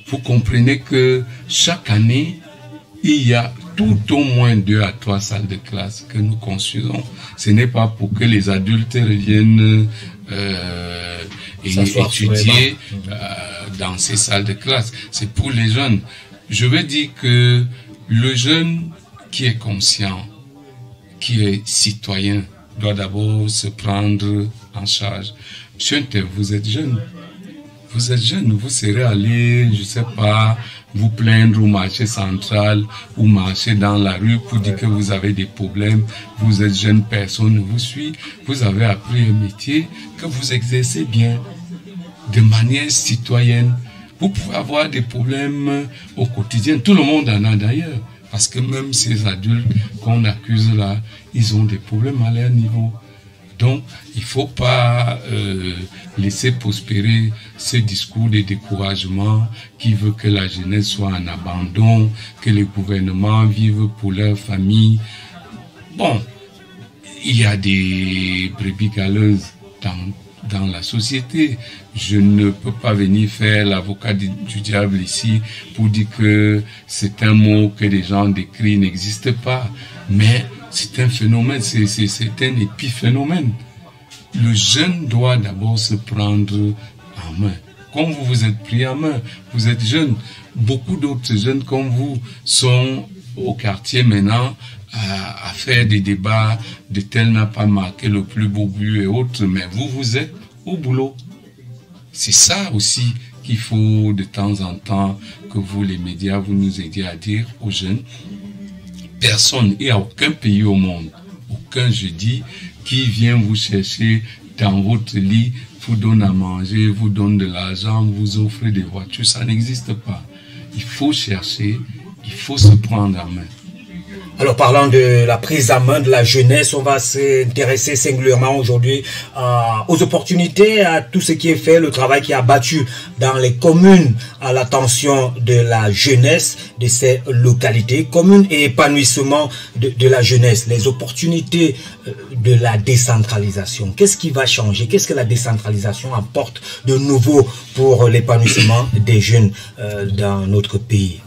Vous comprenez que chaque année, il y a tout au moins 2 à 3 salles de classe que nous construisons. Ce n'est pas pour que les adultes reviennent et étudier dans ces salles de classe. C'est pour les jeunes. Je veux dire que le jeune qui est conscient, qui est citoyen, doit d'abord se prendre en charge. Monsieur Nter, vous êtes jeune. Vous êtes jeune, vous serez allé, je sais pas, vous plaindre au marché central ou marcher dans la rue pour dire que vous avez des problèmes. Vous êtes jeune, personne ne vous suit. Vous avez appris un métier que vous exercez bien, de manière citoyenne. Vous pouvez avoir des problèmes au quotidien. Tout le monde en a d'ailleurs. Parce que même ces adultes qu'on accuse là, ils ont des problèmes à leur niveau. Donc, il ne faut pas laisser prospérer ce discours de découragement qui veut que la jeunesse soit en abandon, que les gouvernements vivent pour leur famille. Bon, il y a des brebis galeuses dans la société. Je ne peux pas venir faire l'avocat du diable ici pour dire que c'est un mot que les gens décrivent n'existe pas. Mais c'est un phénomène, c'est un épiphénomène. Le jeune doit d'abord se prendre en main. Comme vous vous êtes pris en main, vous êtes jeune. Beaucoup d'autres jeunes comme vous sont au quartier maintenant à faire des débats de tel n'a pas marqué le plus beau but et autres, mais vous êtes au boulot. C'est ça aussi qu'il faut de temps en temps que vous, les médias, vous nous aidiez à dire aux jeunes. Personne, il n'y a aucun pays au monde, aucun jeudi, qui vient vous chercher dans votre lit, vous donne à manger, vous donne de l'argent, vous offre des voitures. Ça n'existe pas. Il faut chercher, il faut se prendre en main. Alors, parlant de la prise en main de la jeunesse, on va s'intéresser singulièrement aujourd'hui aux opportunités, à tout ce qui est fait, le travail qui a battu dans les communes à l'attention de la jeunesse de ces localités, communes et épanouissement de la jeunesse, les opportunités de la décentralisation. Qu'est-ce qui va changer? Qu'est-ce que la décentralisation apporte de nouveau pour l'épanouissement des jeunes dans notre pays?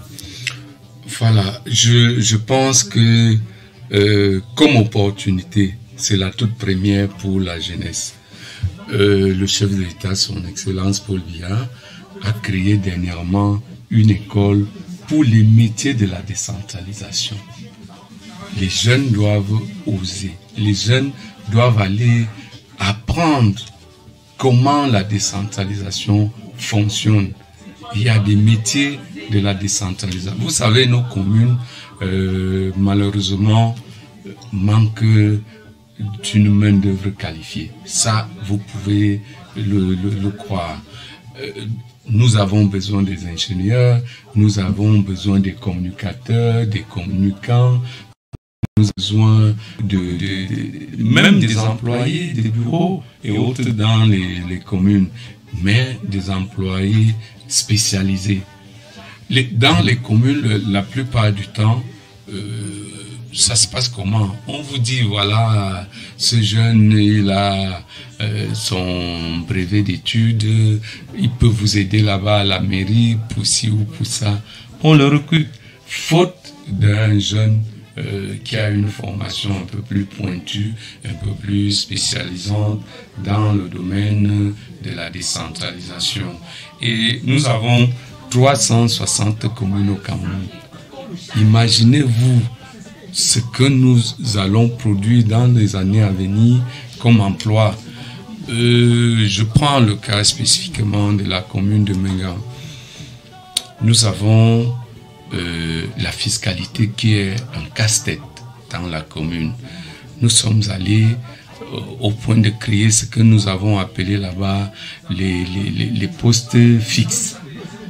Voilà, je pense que comme opportunité, c'est la toute première pour la jeunesse. Le chef de l'État, son Excellence Paul Biya, a créé dernièrement une école pour les métiers de la décentralisation. Les jeunes doivent oser, les jeunes doivent aller apprendre comment la décentralisation fonctionne. Il y a des métiers de la décentralisation. Vous savez, nos communes, malheureusement, manquent d'une main-d'œuvre qualifiée. Ça, vous pouvez le croire. Nous avons besoin des ingénieurs, nous avons besoin des communicateurs, des communicants, nous avons besoin même des employés des bureaux et autres dans les communes, mais des employés spécialisés. Dans les communes, la plupart du temps, ça se passe comment? On vous dit, voilà, ce jeune, il a son brevet d'études, il peut vous aider là-bas à la mairie pour ci ou pour ça. On le recrute, faute d'un jeune qui a une formation un peu plus pointue, un peu plus spécialisante dans le domaine de la décentralisation. Et nous avons 360 communes au Cameroun. Imaginez-vous ce que nous allons produire dans les années à venir comme emploi. Je prends le cas spécifiquement de la commune de Menga. Nous avons la fiscalité qui est un casse-tête dans la commune. Nous sommes allés au point de créer ce que nous avons appelé là-bas les postes fixes.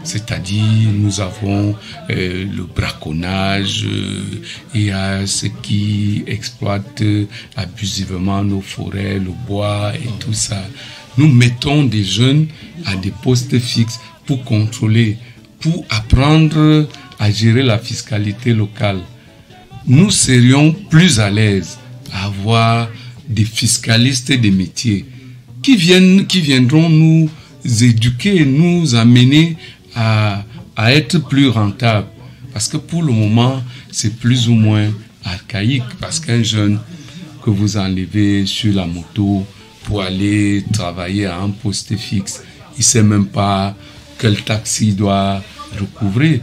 C'est-à-dire, nous avons le braconnage, il y a ceux qui exploitent abusivement nos forêts, le bois et tout ça. Nous mettons des jeunes à des postes fixes pour contrôler, pour apprendre à gérer la fiscalité locale. Nous serions plus à l'aise à avoir des fiscalistes des métiers qui viendront nous éduquer, nous amener à être plus rentables. Parce que pour le moment, c'est plus ou moins archaïque. Parce qu'un jeune que vous enlevez sur la moto pour aller travailler à un poste fixe, il ne sait même pas quel taxi il doit recouvrer.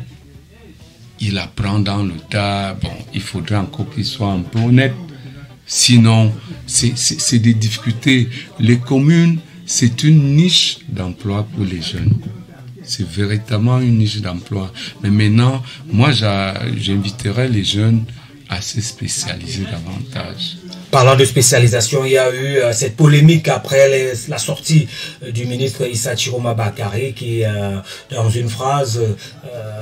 Il apprend dans le tas. Bon, il faudrait encore qu'il soit un peu honnête. Sinon, c'est des difficultés. Les communes, c'est une niche d'emploi pour les jeunes. C'est véritablement une niche d'emploi. Mais maintenant, moi, j'inviterais les jeunes à se spécialiser davantage. Parlant de spécialisation, il y a eu cette polémique après la sortie du ministre Issa Chiroma Bakary qui, dans une phrase,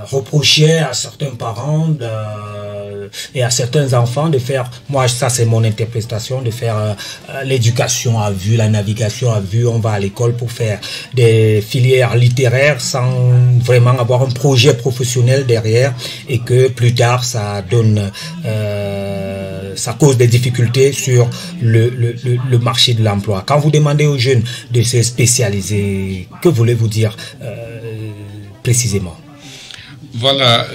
reprochait à certains parents et à certains enfants de faire, moi ça c'est mon interprétation, de faire l'éducation à vue, la navigation à vue. On va à l'école pour faire des filières littéraires sans vraiment avoir un projet professionnel derrière, et que plus tard ça donne... ça cause des difficultés sur le marché de l'emploi. Quand vous demandez aux jeunes de se spécialiser, que voulez-vous dire précisément? Voilà,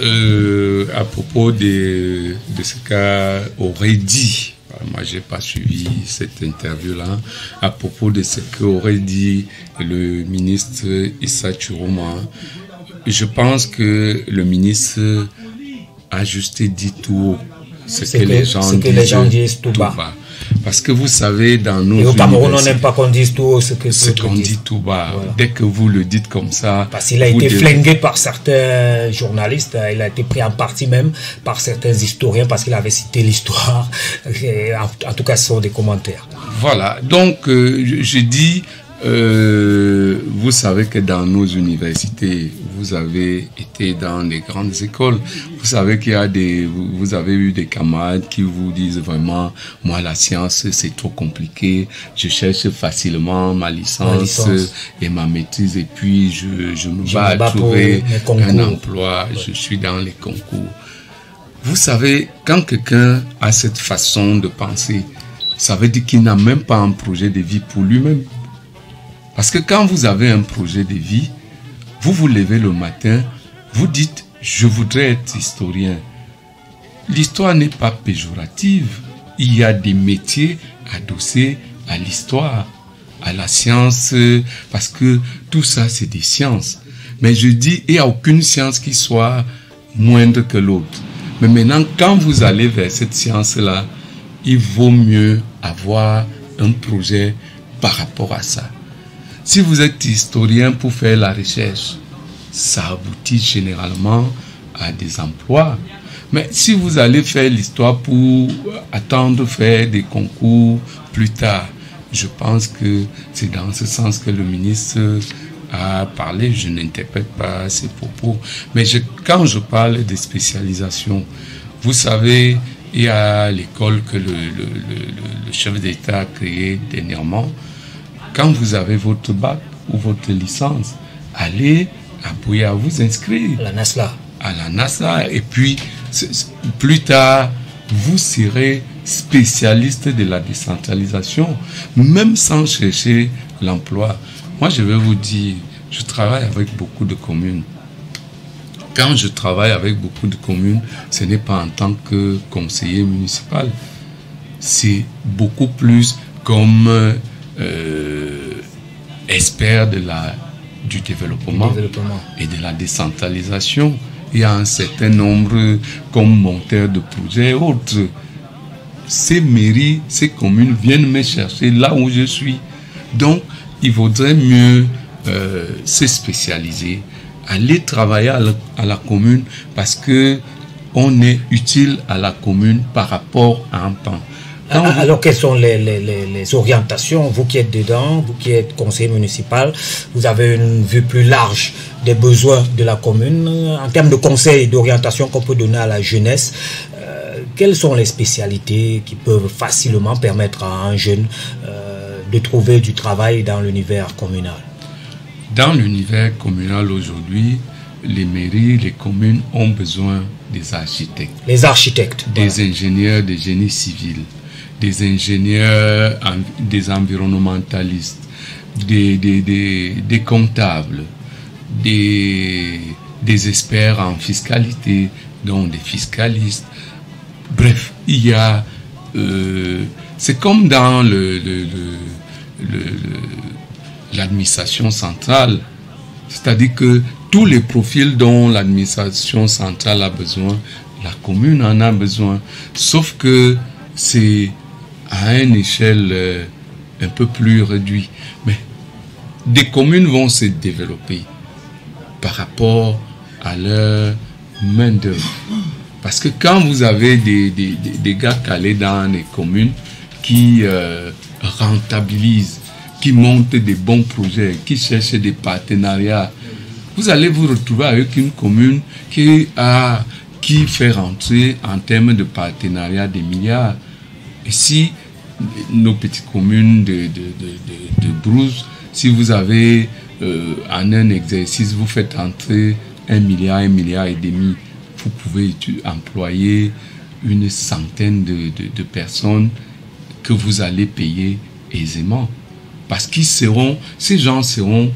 à propos de ce qu'a aurait dit, moi j'ai pas suivi cette interview-là, à propos de ce qu'aurait dit le ministre Issa Chiroma, je pense que le ministre a juste dit tout haut ce que les gens disent tout bas. Parce que vous savez, dans nos... Et au Cameroun, on n'aime pas qu'on dise tout haut ce qu'on dit tout bas. Voilà. Dès que vous le dites comme ça... Parce qu'il a été flingué par certains journalistes, il a été pris en partie même par certains historiens parce qu'il avait cité l'histoire. En tout cas, ce sont des commentaires. Voilà, donc je dis... vous savez que dans nos universités, vous avez été dans des grandes écoles. Vous savez qu'il y a vous avez eu des camarades qui vous disent vraiment, moi la science c'est trop compliqué. Je cherche facilement ma licence et ma maîtrise et puis je me bats à trouver un emploi. Je suis dans les concours. Vous savez, quand quelqu'un a cette façon de penser, ça veut dire qu'il n'a même pas un projet de vie pour lui-même. Parce que quand vous avez un projet de vie, vous vous levez le matin, vous dites, je voudrais être historien. L'histoire n'est pas péjorative. Il y a des métiers adossés à l'histoire, à la science, parce que tout ça, c'est des sciences. Mais je dis, il n'y a aucune science qui soit moindre que l'autre. Mais maintenant, quand vous allez vers cette science-là, il vaut mieux avoir un projet par rapport à ça. Si vous êtes historien pour faire la recherche, ça aboutit généralement à des emplois. Mais si vous allez faire l'histoire pour attendre faire des concours plus tard, je pense que c'est dans ce sens que le ministre a parlé. Je n'interprète pas ses propos. Mais quand je parle de spécialisation, vous savez, il y a l'école que le chef d'État a créée dernièrement. Quand vous avez votre bac ou votre licence, allez à Buea vous inscrire. À la NASLA. À la NASLA. Et puis, plus tard, vous serez spécialiste de la décentralisation, même sans chercher l'emploi. Moi, je vais vous dire, je travaille avec beaucoup de communes. Quand je travaille avec beaucoup de communes, ce n'est pas en tant que conseiller municipal. C'est beaucoup plus comme... expert du développement et de la décentralisation. Il y a un certain nombre comme monteur de projets et autres. Ces mairies, ces communes viennent me chercher là où je suis. Donc, il vaudrait mieux se spécialiser, aller travailler à la commune parce que on est utile à la commune par rapport à un pan. Alors, quelles sont les orientations, vous qui êtes dedans, vous qui êtes conseiller municipal, vous avez une vue plus large des besoins de la commune, en termes de conseils et d'orientation qu'on peut donner à la jeunesse, quelles sont les spécialités qui peuvent facilement permettre à un jeune de trouver du travail dans l'univers communal? Dans l'univers communal aujourd'hui, les mairies, les communes ont besoin des architectes. Les architectes. Des voilà. Ingénieurs de génie civil, des ingénieurs, des environnementalistes, des comptables, des experts en fiscalité, donc des fiscalistes. Bref, il y a... c'est comme dans l'administration centrale, c'est-à-dire que tous les profils dont l'administration centrale a besoin, la commune en a besoin, sauf que c'est à une échelle un peu plus réduite. Mais des communes vont se développer par rapport à leur main-d'œuvre. Parce que quand vous avez des gars calés dans les communes qui rentabilisent, qui montent des bons projets, qui cherchent des partenariats, vous allez vous retrouver avec une commune qui fait rentrer en termes de partenariat des milliards. Et si nos petites communes de brousse, si vous avez en un exercice, vous faites entrer 1 milliard, 1,5 milliard, vous pouvez employer une centaine de personnes que vous allez payer aisément. Parce ces gens seront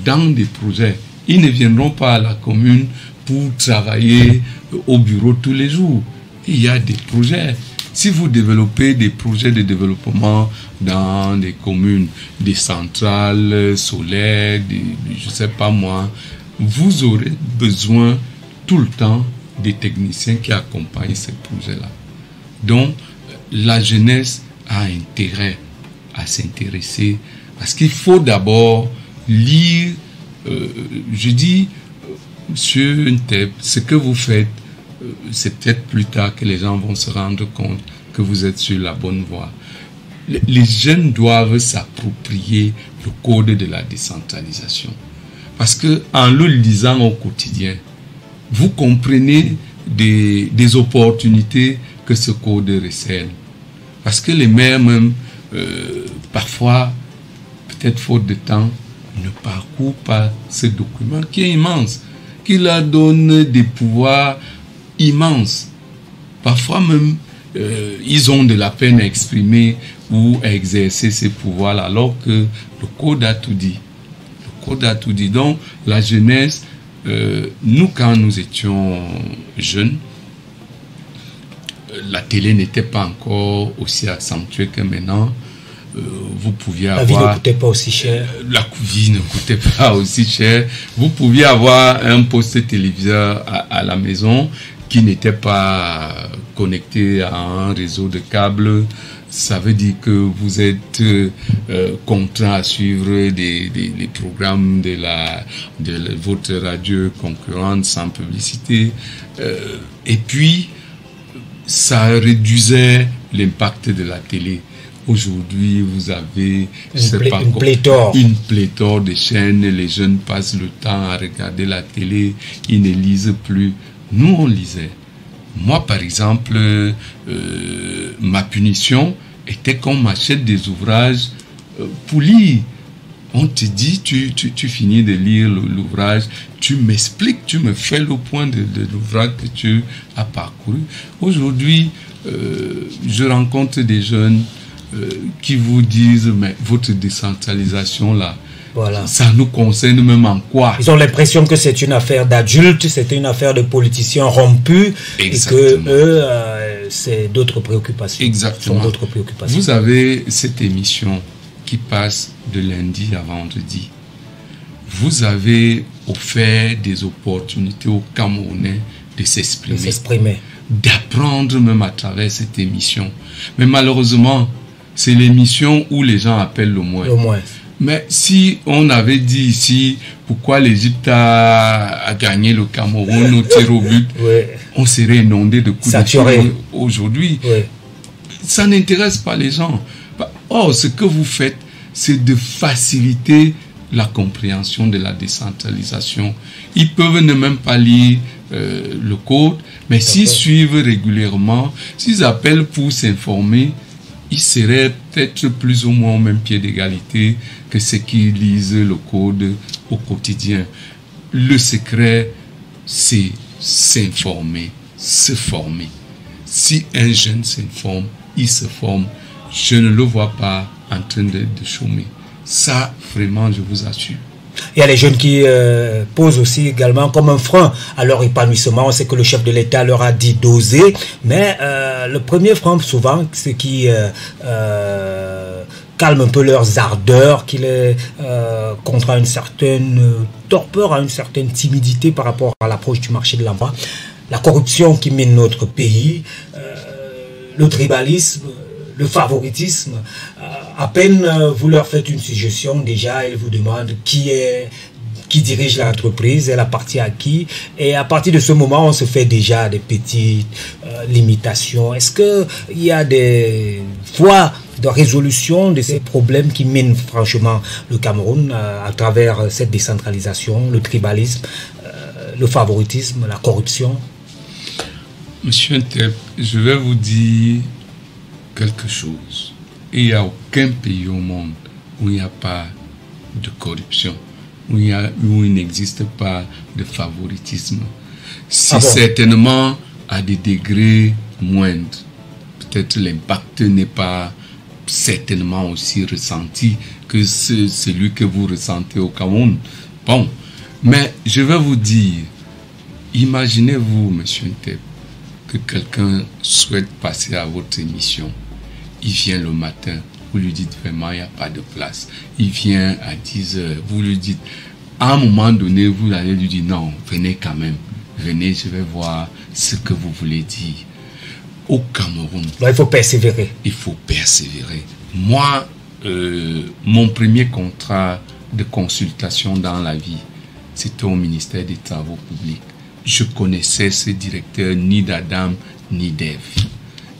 dans des projets. Ils ne viendront pas à la commune pour travailler au bureau tous les jours. Il y a des projets. Si vous développez des projets de développement dans des communes, des centrales solaires, je ne sais pas moi, vous aurez besoin tout le temps des techniciens qui accompagnent ces projets-là. Donc, la jeunesse a intérêt à s'intéresser parce qu'il faut d'abord lire, je dis, sur une tête, ce que vous faites, c'est peut-être plus tard que les gens vont se rendre compte que vous êtes sur la bonne voie. Les jeunes doivent s'approprier le code de la décentralisation. Parce que en le lisant au quotidien, vous comprenez des opportunités que ce code recèle. Parce que les maires même, parfois, peut-être faute de temps, ne parcourent pas ce document qui est immense, qui leur donne des pouvoirs immenses. Parfois même, ils ont de la peine à exprimer ou à exercer ces pouvoirs alors que le code a tout dit. Le code a tout dit. Donc, la jeunesse, nous, quand nous étions jeunes, la télé n'était pas encore aussi accentuée que maintenant. Vous pouviez avoir... La vie ne coûtait pas aussi cher. La vie ne coûtait pas aussi cher. Vous pouviez avoir un poste téléviseur à la maison qui n'était pas connecté à un réseau de câbles. Ça veut dire que vous êtes contraint à suivre les programmes de votre radio concurrente sans publicité. Et puis, ça réduisait l'impact de la télé. Aujourd'hui, vous avez une pléthore de chaînes. Les jeunes passent le temps à regarder la télé. Ils ne lisent plus. Nous, on lisait. Moi, par exemple, ma punition était qu'on m'achète des ouvrages pour lire. On te dit, tu finis de lire l'ouvrage, tu m'expliques, tu me fais le point de l'ouvrage que tu as parcouru. Aujourd'hui, je rencontre des jeunes qui vous disent, mais votre décentralisation là, voilà, ça nous concerne même en quoi? Ils ont l'impression que c'est une affaire d'adultes, c'est une affaire de politiciens rompus. Exactement. Et que eux, c'est d'autres préoccupations. Exactement. D'autres préoccupations. Vous avez cette émission qui passe de lundi à vendredi. Vous avez offert des opportunités aux Camerounais de s'exprimer, d'apprendre même à travers cette émission. Mais malheureusement, c'est l'émission où les gens appellent le moins. Le moins. Mais si on avait dit ici pourquoi l'Égypte a gagné le Cameroun au tir au but, ouais, on serait inondé de coups de feu aujourd'hui. Ouais. Ça n'intéresse pas les gens. Or, ce que vous faites, c'est de faciliter la compréhension de la décentralisation. Ils peuvent ne même pas lire le code, mais s'ils suivent régulièrement, s'ils appellent pour s'informer, ils seraient peut-être plus ou moins au même pied d'égalité que ceux qui lisent le code au quotidien. Le secret, c'est s'informer, se former. Si un jeune s'informe, il se forme. Je ne le vois pas en train de chômer. Ça, vraiment, je vous assure. Il y a les jeunes qui posent aussi également comme un frein à leur épanouissement. On sait que le chef de l'État leur a dit d'oser, mais le premier frein souvent, c'est qui calme un peu leurs ardeurs, qui les contraint à une certaine torpeur, à une certaine timidité par rapport à l'approche du marché de l'emploi. La corruption qui mine notre pays, le tribalisme, le favoritisme. À peine vous leur faites une suggestion, déjà ils vous demandent qui dirige l'entreprise, elle appartient à qui, et à partir de ce moment on se fait déjà des petites limitations. Est-ce qu'il y a des voies de résolution de ces problèmes qui minent franchement le Cameroun à travers cette décentralisation, le tribalisme, le favoritisme, la corruption? Monsieur Ntep, je vais vous dire quelque chose. Il n'y a aucun pays au monde où il n'y a pas de corruption, où il n'existe pas de favoritisme. Si certainement à des degrés moindres, peut-être l'impact n'est pas certainement aussi ressenti que celui que vous ressentez au Cameroun. Bon, mais je vais vous dire, imaginez-vous, monsieur Ntep, que quelqu'un souhaite passer à votre émission. Il vient le matin, vous lui dites vraiment il n'y a pas de place. Il vient à 10 h, vous lui dites, à un moment donné, vous allez lui dire non, venez quand même, venez, je vais voir ce que vous voulez dire. Au Cameroun, il faut persévérer. Il faut persévérer. Moi, mon premier contrat de consultation dans la vie, c'était au ministère des Travaux publics. Je connaissais ce directeur ni d'Adam ni d'Ève.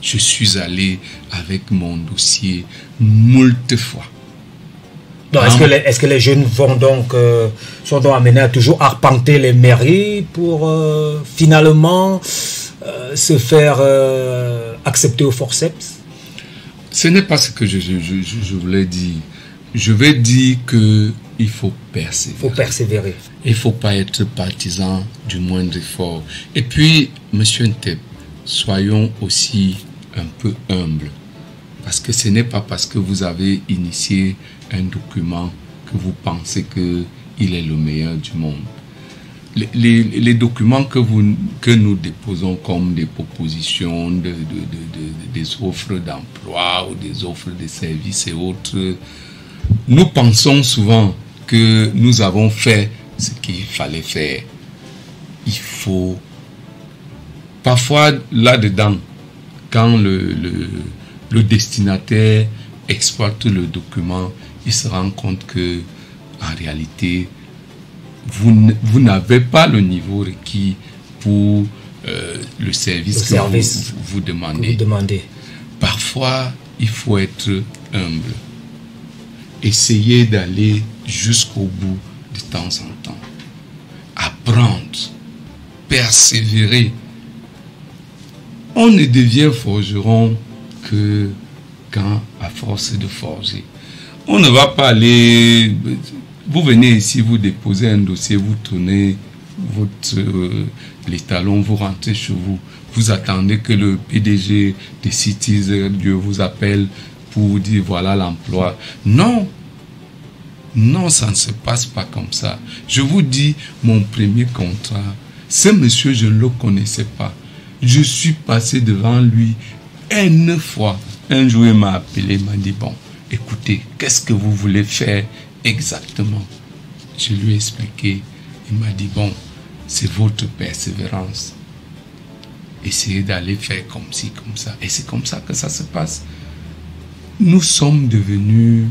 Je suis allé avec mon dossier moult fois. Est-ce que les jeunes vont donc, sont donc amenés à toujours arpenter les mairies pour finalement se faire accepter au forceps? Ce n'est pas ce que je voulais dire. Je vais dire qu'il faut persévérer. Il faut persévérer. Il ne faut pas être partisan du moindre effort. Et puis, monsieur Ntep, soyons aussi un peu humbles. Parce que ce n'est pas parce que vous avez initié un document que vous pensez qu'il est le meilleur du monde. Les documents que nous déposons comme des propositions, des offres d'emploi ou des offres de services et autres, nous pensons souvent que nous avons fait ce qu'il fallait faire. Il faut... Parfois, là-dedans, quand le destinataire exploite le document, il se rend compte que, en réalité, vous n'avez pas le niveau requis pour le service que vous demandez. Parfois, il faut être humble. Essayez d'aller jusqu'au bout de temps en temps. Apprendre, persévérer. On ne devient forgeron que quand, à force de forger. On ne va pas aller... Vous venez ici, vous déposez un dossier, vous tournez les talons, vous rentrez chez vous. Vous attendez que le PDG de Cities Dieu vous appelle pour vous dire voilà l'emploi. Non. Non, ça ne se passe pas comme ça. Je vous dis, mon premier contrat, ce monsieur, je ne le connaissais pas. Je suis passé devant lui une fois. Un jour, il m'a appelé, il m'a dit, bon, écoutez, qu'est-ce que vous voulez faire exactement? Je lui ai expliqué. Il m'a dit, bon, c'est votre persévérance. Essayez d'aller faire comme ci, comme ça. Et c'est comme ça que ça se passe. Nous sommes devenus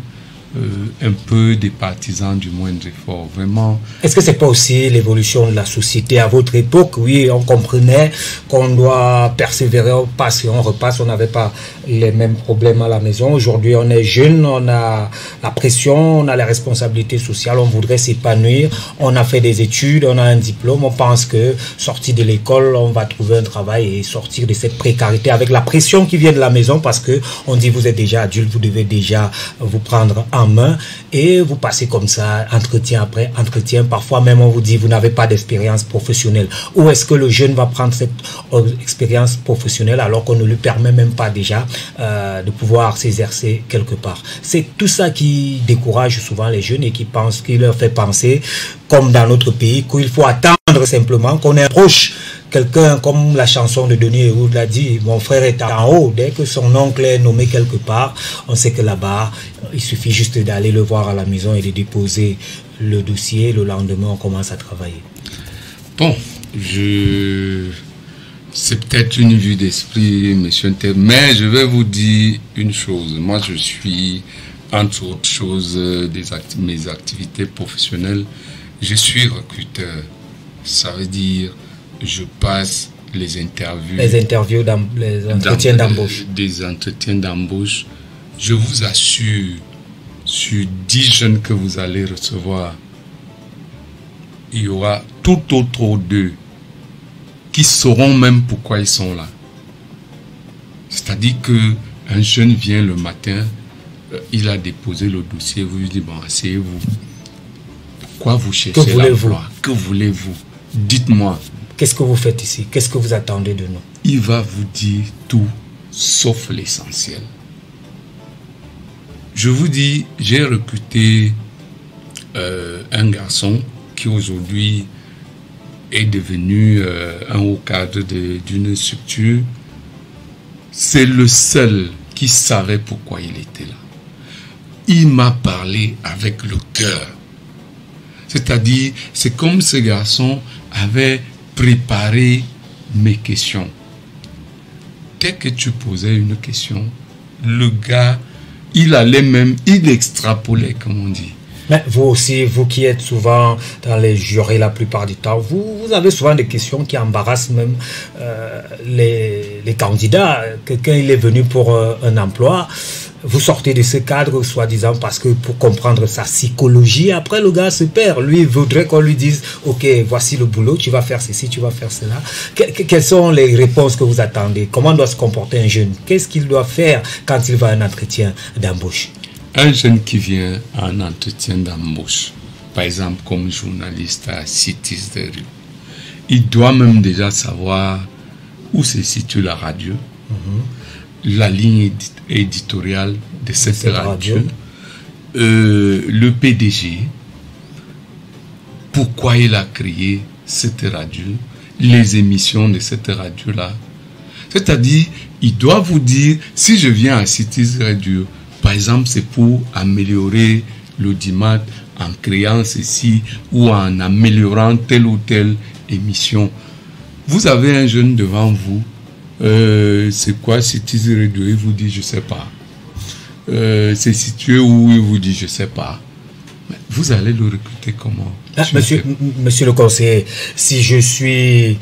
un peu des partisans du moindre effort, vraiment. Est-ce que c'est pas aussi l'évolution de la société? À votre époque, oui, on comprenait qu'on doit persévérer, on passe et on repasse, on n'avait pas les mêmes problèmes à la maison. Aujourd'hui, on est jeune, on a la pression, on a les responsabilités sociales, on voudrait s'épanouir, on a fait des études, on a un diplôme, on pense que sorti de l'école, on va trouver un travail et sortir de cette précarité avec la pression qui vient de la maison parce que on dit vous êtes déjà adulte, vous devez déjà vous prendre en main et vous passez comme ça, entretien après entretien. Parfois même on vous dit vous n'avez pas d'expérience professionnelle. Où est-ce que le jeune va prendre cette expérience professionnelle alors qu'on ne lui permet même pas déjà de pouvoir s'exercer quelque part. C'est tout ça qui décourage souvent les jeunes et qui leur fait penser, comme dans notre pays, qu'il faut attendre simplement qu'on approche quelqu'un, comme la chanson de Denis Héroux l'a dit, mon frère est en haut. Dès que son oncle est nommé quelque part, on sait que là-bas, il suffit juste d'aller le voir à la maison et de déposer le dossier. Le lendemain, on commence à travailler. Bon, c'est peut-être une vue d'esprit, monsieur Nteb, mais je vais vous dire une chose. Moi, je suis, entre autres choses, mes activités professionnelles, je suis recruteur. Ça veut dire, je passe les interviews. Les entretiens d'embauche. Des entretiens d'embauche. Je vous assure, sur 10 jeunes que vous allez recevoir, il y aura tout autre d'eux qui sauront même pourquoi ils sont là. C'est-à-dire qu'un jeune vient le matin, il a déposé le dossier, vous lui dites, bon, asseyez-vous. Pourquoi vous cherchez l'emploi? Que voulez-vous? Dites-moi. Qu'est-ce que vous faites ici? Qu'est-ce que vous attendez de nous? Il va vous dire tout, sauf l'essentiel. Je vous dis, j'ai recruté un garçon qui aujourd'hui est devenu un haut cadre d'une structure. C'est le seul qui savait pourquoi il était là. Il m'a parlé avec le cœur. C'est-à-dire, c'est comme ce garçon avait préparé mes questions. Dès que tu posais une question, le gars, il extrapolait, comme on dit. Mais vous aussi, vous qui êtes souvent dans les jurys la plupart du temps, vous avez souvent des questions qui embarrassent même les candidats. Quelqu'un, il est venu pour un emploi, vous sortez de ce cadre, soi-disant, parce que pour comprendre sa psychologie, après le gars se perd. Lui, il voudrait qu'on lui dise, ok, voici le boulot, tu vas faire ceci, tu vas faire cela. Quelles sont les réponses que vous attendez? Comment doit se comporter un jeune? Qu'est-ce qu'il doit faire quand il va à un entretien d'embauche? Un jeune qui vient à un entretien d'embauche, par exemple comme journaliste à Cities de Rue, il doit même déjà savoir où se situe la radio, la ligne éditoriale de cette radio, le PDG, pourquoi il a créé cette radio, les émissions de cette radio-là. C'est-à-dire, il doit vous dire, si je viens à Cities Radio, par exemple, c'est pour améliorer l'audimat en créant ceci ou en améliorant telle ou telle émission. Vous avez un jeune devant vous, c'est quoi Cities Radio? Il vous dit, je ne sais pas. C'est situé où? Il vous dit, je ne sais pas. Mais vous allez le recruter comment? Monsieur le conseiller, si je suis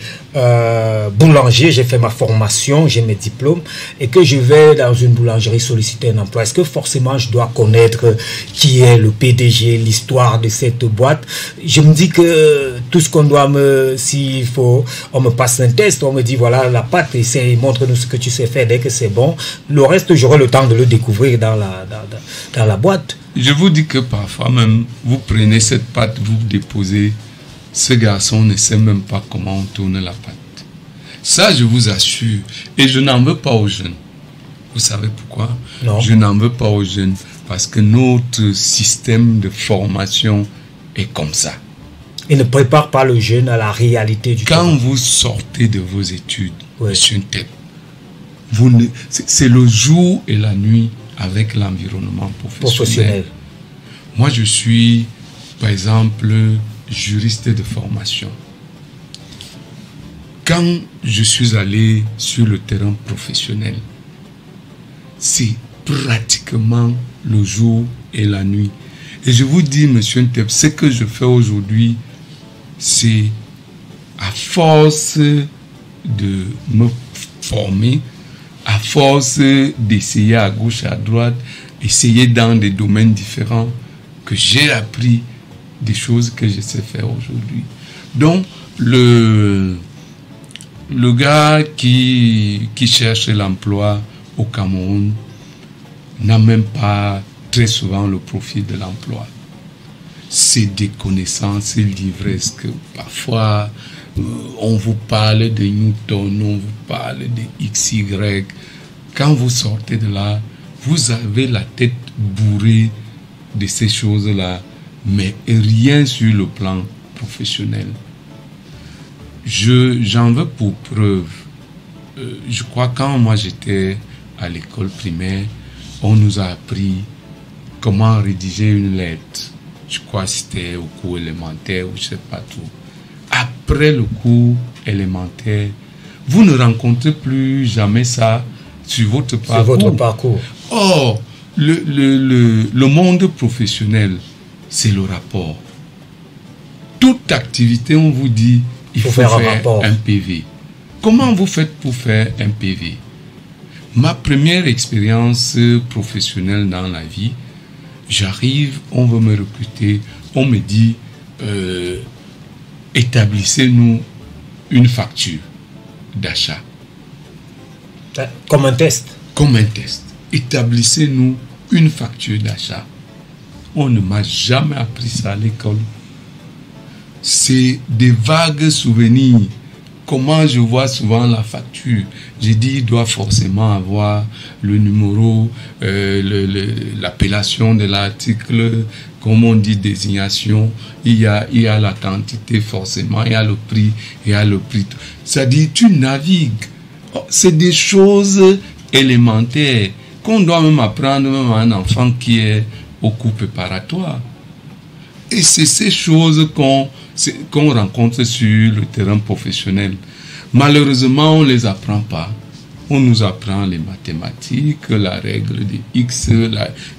boulanger, j'ai fait ma formation, j'ai mes diplômes, et que je vais dans une boulangerie solliciter un emploi, est-ce que forcément je dois connaître qui est le PDG, l'histoire de cette boîte? Je me dis que tout ce qu'on doit s'il faut, on me passe un test, on me dit voilà la pâte, essaye, montre-nous ce que tu sais faire, dès que c'est bon, le reste j'aurai le temps de le découvrir dans la boîte. Je vous dis que parfois même, vous prenez cette pâte, vous déposez, ce garçon ne sait même pas comment on tourne la pâte. Ça, je vous assure. Et je n'en veux pas aux jeunes. Vous savez pourquoi? Non. Je n'en veux pas aux jeunes. Parce que notre système de formation est comme ça. Il ne prépare pas le jeune à la réalité du Quand vous sortez de vos études, monsieur Nteb, c'est le jour et la nuit avec l'environnement professionnel. Moi, je suis, par exemple, juriste de formation. Quand je suis allé sur le terrain professionnel, c'est pratiquement le jour et la nuit. Et je vous dis, monsieur Nteb, ce que je fais aujourd'hui, c'est à force de me former, à force d'essayer à gauche et à droite, essayer dans des domaines différents, que j'ai appris des choses que je sais faire aujourd'hui. Donc, le gars qui cherche l'emploi au Cameroun n'a même pas très souvent le profil de l'emploi. C'est des connaissances livresques. Parfois, on vous parle de Newton, on vous parle de XY. quand vous sortez de là, vous avez la tête bourrée de ces choses-là, mais rien sur le plan professionnel. J'en veux pour preuve. Je crois quand moi j'étais à l'école primaire, on nous a appris comment rédiger une lettre. Je crois que c'était au cours élémentaire ou je ne sais pas trop. Après le cours élémentaire, vous ne rencontrez plus jamais ça sur votre parcours. Sur votre parcours. Or, le monde professionnel, c'est le rapport. Toute activité, on vous dit, il faut faire un PV. Comment vous faites pour faire un PV? Ma première expérience professionnelle dans la vie, j'arrive, on veut me recruter, on me dit, établissez-nous une facture d'achat. Comme un test. Comme un test. Établissez-nous une facture d'achat. On ne m'a jamais appris ça à l'école. C'est des vagues souvenirs. Comment je vois souvent la facture. J'ai dit, il doit forcément avoir le numéro, l'appellation de l'article, comme on dit, désignation. Il y a la quantité forcément, il y a le prix, il y a le prix. C'est-à-dire, tu navigues. C'est des choses élémentaires qu'on doit même apprendre même à un enfant qui est au cours préparatoire. Et c'est ces choses qu'on rencontre sur le terrain professionnel. Malheureusement, on ne les apprend pas. On nous apprend les mathématiques, la règle de X,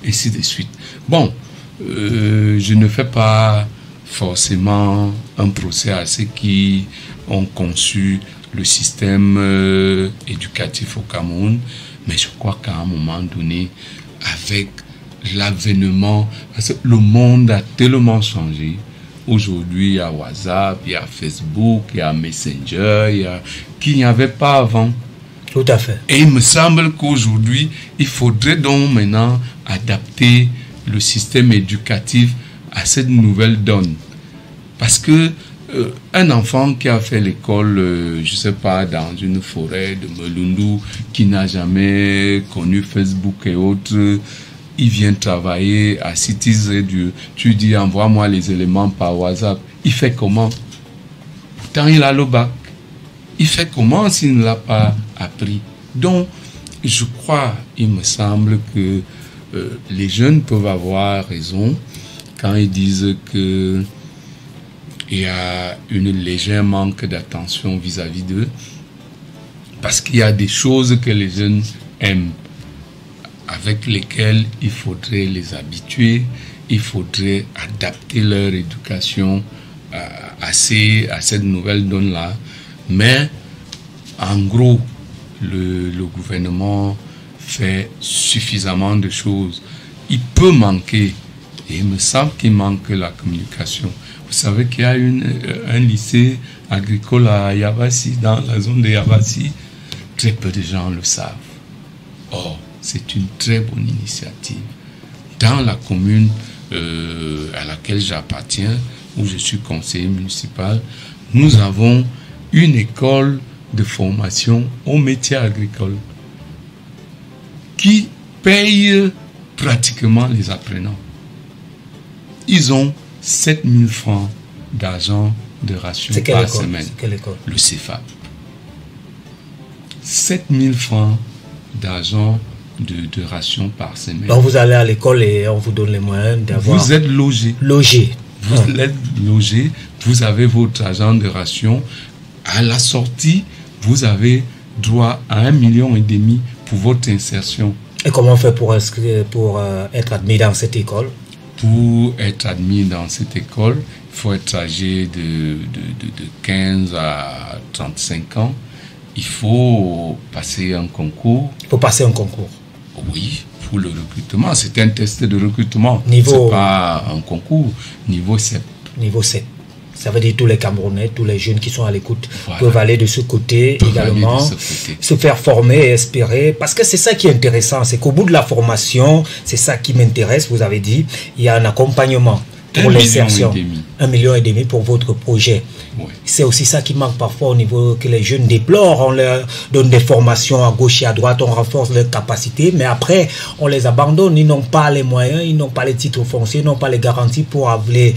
ainsi de suite. Bon, je ne fais pas forcément un procès à ceux qui ont conçu le système éducatif au Cameroun, mais je crois qu'à un moment donné, avec l'avènement, parce que le monde a tellement changé. Aujourd'hui, il y a WhatsApp, il y a Facebook, il y a Messenger, qu'il n'y avait pas avant. Tout à fait. Et il me semble qu'aujourd'hui, il faudrait donc maintenant adapter le système éducatif à cette nouvelle donne. Parce que un enfant qui a fait l'école, je ne sais pas, dans une forêt de Melundu, qui n'a jamais connu Facebook et autres, il vient travailler à Cities Radio. Tu dis, envoie-moi les éléments par WhatsApp. Il fait comment? Pourtant, il a le bac. Il fait comment s'il ne l'a pas appris? Donc, je crois, il me semble que les jeunes peuvent avoir raison quand ils disent que il y a une légère manque d'attention vis-à-vis d'eux, parce qu'il y a des choses que les jeunes aiment, avec lesquelles il faudrait les habituer, il faudrait adapter leur éducation à cette nouvelle donne-là. Mais en gros, le gouvernement fait suffisamment de choses. Il peut manquer, et il me semble qu'il manque la communication. Vous savez qu'il y a un lycée agricole à Yabassi, dans la zone de Yabassi. Très peu de gens le savent. Or, c'est une très bonne initiative. Dans la commune à laquelle j'appartiens, où je suis conseiller municipal, nous avons une école de formation au métier agricole qui paye pratiquement les apprenants. Ils ont 7 000 francs d'argent de ration par semaine. Le CFA. 7 000 francs d'argent de ration par semaine. Donc vous allez à l'école et on vous donne les moyens d'avoir... Vous êtes logé. Logé. Vous êtes logé, vous avez votre argent de ration. À la sortie, vous avez droit à 1,5 million pour votre insertion. Et comment on fait pour être admis dans cette école? Pour être admis dans cette école, il faut être âgé de 15 à 35 ans. Il faut passer un concours. Il faut passer un concours. Oui, pour le recrutement. C'est un test de recrutement. Niveau... C'est pas un concours. Niveau 7. Niveau 7. Ça veut dire tous les Camerounais, tous les jeunes qui sont à l'écoute peuvent aller de ce côté également, se faire former et espérer. Parce que c'est ça qui est intéressant, c'est qu'au bout de la formation, c'est ça qui m'intéresse, vous avez dit, il y a un accompagnement. pour l'insertion. 1,5 million pour votre projet. Ouais. C'est aussi ça qui manque parfois au niveau que les jeunes déplorent. On leur donne des formations à gauche et à droite, on renforce leurs capacités, mais après, on les abandonne. Ils n'ont pas les moyens, ils n'ont pas les titres fonciers, ils n'ont pas les garanties pour aller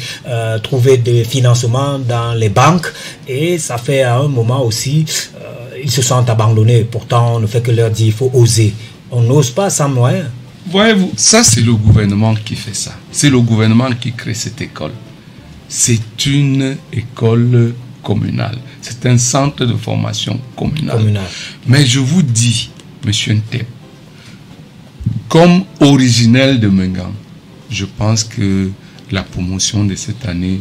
trouver des financements dans les banques. Et ça fait à un moment aussi, ils se sentent abandonnés. Pourtant, on ne fait que leur dire, il faut oser. On n'ose pas sans moyens. Voyez-vous, ça c'est le gouvernement qui fait ça. C'est le gouvernement qui crée cette école. C'est une école communale. C'est un centre de formation communal. Mais je vous dis, monsieur Ntep, comme originel de Mengan, je pense que la promotion de cette année,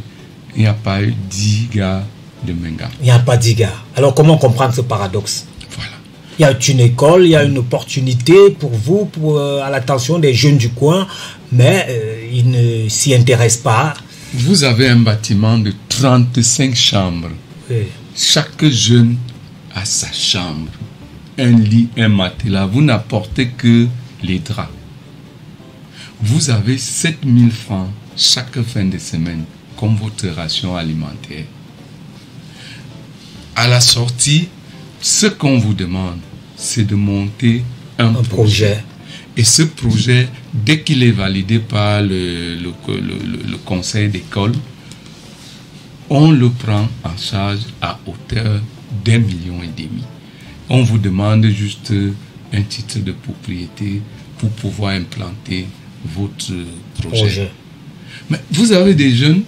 il n'y a pas eu 10 gars de Mengan. Il n'y a pas 10 gars. Alors comment comprendre ce paradoxe? Voilà. Il y a une école, il y a une opportunité pour vous, à l'attention des jeunes du coin, mais ils ne s'y intéressent pas. Vous avez un bâtiment de 35 chambres. Oui. Chaque jeune a sa chambre, un lit, un matelas. Vous n'apportez que les draps. Vous avez 7000 francs chaque fin de semaine comme votre ration alimentaire. À la sortie, ce qu'on vous demande, c'est de monter un projet. Et ce projet, dès qu'il est validé par le conseil d'école, on le prend en charge à hauteur d'1,5 million. On vous demande juste un titre de propriété pour pouvoir implanter votre projet. Mais vous avez des jeunes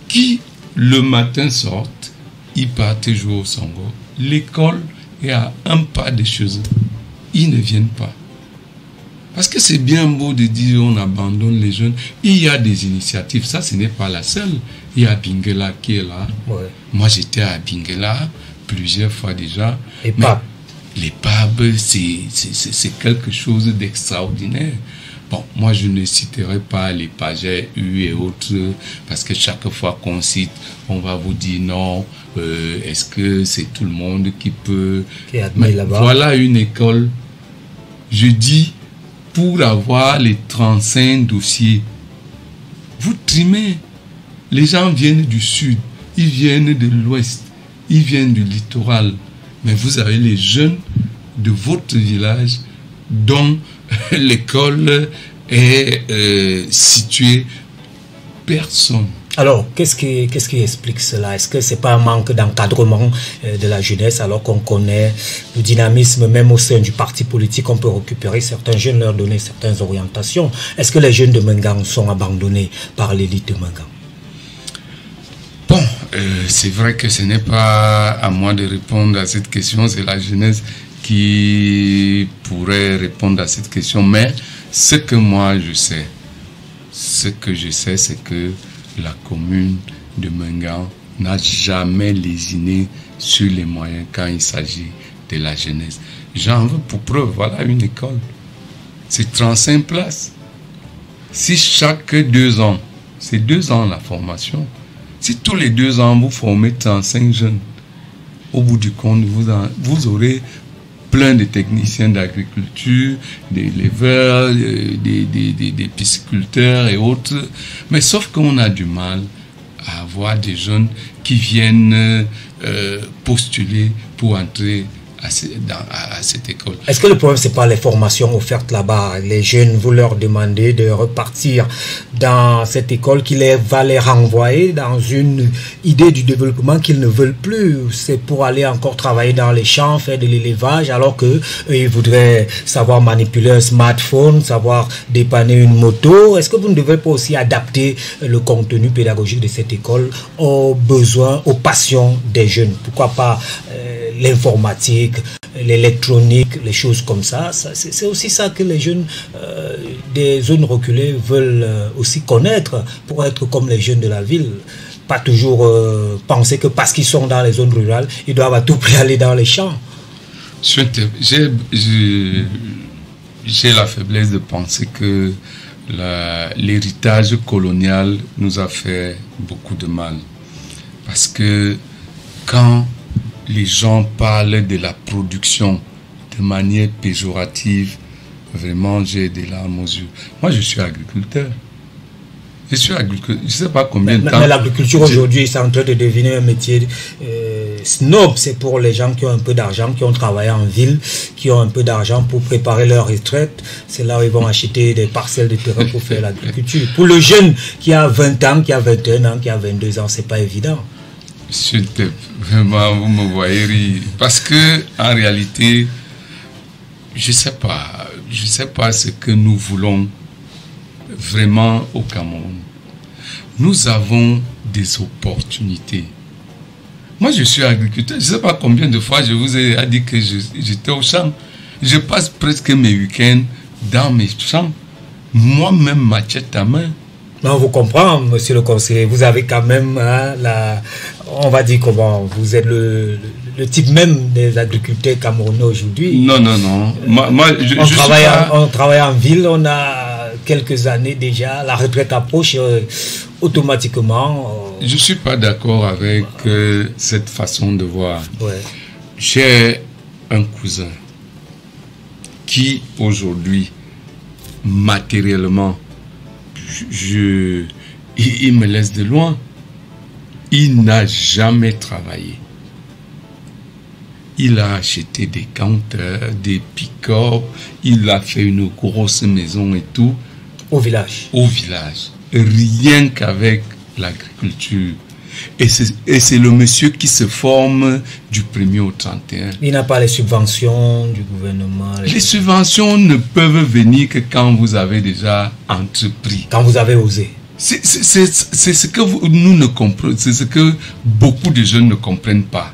qui, le matin, sortent, ils partent jouer au Sango. L'école est à un pas de chez eux. Ils ne viennent pas. Parce que c'est bien beau de dire on abandonne les jeunes. Il y a des initiatives. Ça, ce n'est pas la seule. Il y a Bingela qui est là. Ouais. Moi, j'étais à Bingela plusieurs fois déjà. Et pas. Les pubs, c'est quelque chose d'extraordinaire. Bon, moi, je ne citerai pas les pages U et autres, parce que chaque fois qu'on cite, on va vous dire non, est-ce que c'est tout le monde qui peut... Qui est admis là-bas. Voilà une école, je dis, pour avoir les 35 dossiers, vous trimez. Les gens viennent du sud, ils viennent de l'ouest, ils viennent du littoral. Mais vous avez les jeunes de votre village dont l'école est située. Personne. Alors, qu'est-ce qui explique cela? Est-ce que ce n'est pas un manque d'encadrement de la jeunesse, alors qu'on connaît le dynamisme, même au sein du parti politique, on peut récupérer certains jeunes, leur donner certaines orientations. Est-ce que les jeunes de Mengan sont abandonnés par l'élite de Mengan? Bon, c'est vrai que ce n'est pas à moi de répondre à cette question, c'est la jeunesse qui pourrait répondre à cette question. Mais ce que moi je sais, c'est que la commune de Mengan n'a jamais lésiné sur les moyens quand il s'agit de la jeunesse. J'en veux pour preuve, voilà une école. C'est 35 places. Si chaque 2 ans, c'est 2 ans la formation, si tous les 2 ans vous formez 35 jeunes, au bout du compte, vous aurez plein de techniciens d'agriculture, des éleveurs, des pisciculteurs et autres. Mais sauf qu'on a du mal à avoir des jeunes qui viennent postuler pour entrer à cette école. Est-ce que le problème, c'est pas les formations offertes là-bas? Les jeunes, vous leur demandez de repartir dans cette école qui va les renvoyer dans une idée du développement qu'ils ne veulent plus. C'est pour aller encore travailler dans les champs, faire de l'élevage, alors que ils voudraient savoir manipuler un smartphone, savoir dépanner une moto. Est-ce que vous ne devez pas aussi adapter le contenu pédagogique de cette école aux besoins, aux passions des jeunes? Pourquoi pas l'informatique, l'électronique, les choses comme ça. C'est aussi ça que les jeunes des zones reculées veulent aussi connaître pour être comme les jeunes de la ville. Pas toujours penser que parce qu'ils sont dans les zones rurales, ils doivent à tout prix aller dans les champs. J'ai la faiblesse de penser que l'héritage colonial nous a fait beaucoup de mal. Parce que quand les gens parlent de la production de manière péjorative, vraiment j'ai des larmes aux yeux. Moi je suis agriculteur. Je suis agriculteur. Je ne sais pas combien de temps. Mais l'agriculture aujourd'hui, c'est en train de devenir un métier snob. C'est pour les gens qui ont un peu d'argent, qui ont travaillé en ville, qui ont un peu d'argent pour préparer leur retraite. C'est là où ils vont acheter des parcelles de terrain pour faire l'agriculture. Pour le jeune qui a 20 ans, qui a 21 ans, qui a 22 ans, c'est pas évident. Monsieur Tep, vraiment, vous me voyez rire. Parce que, en réalité, je sais pas ce que nous voulons vraiment au Cameroun. Nous avons des opportunités. Moi, je suis agriculteur. Je ne sais pas combien de fois je vous ai dit que j'étais au champ. Je passe presque mes week-ends dans mes champs. Moi-même, machette à main. Non, vous comprenez, monsieur le conseiller. Vous avez quand même, on va dire comment, vous êtes le type même des agriculteurs camerounais aujourd'hui. Non. On travaille en ville, on a quelques années déjà, la retraite approche automatiquement. Je ne suis pas d'accord avec cette façon de voir. Ouais. J'ai un cousin qui aujourd'hui, matériellement, il me laisse de loin. Il n'a jamais travaillé. Il a acheté des compteurs, des pick-up, il a fait une grosse maison et tout. Au village. Au village. Rien qu'avec l'agriculture. Et c'est le monsieur qui se forme du 1er au 31. Il n'a pas les subventions du gouvernement. Les subventions ne peuvent venir que quand vous avez déjà entrepris. Quand vous avez osé. C'est ce que nous ne comprenons, c'est ce que beaucoup de jeunes ne comprennent pas.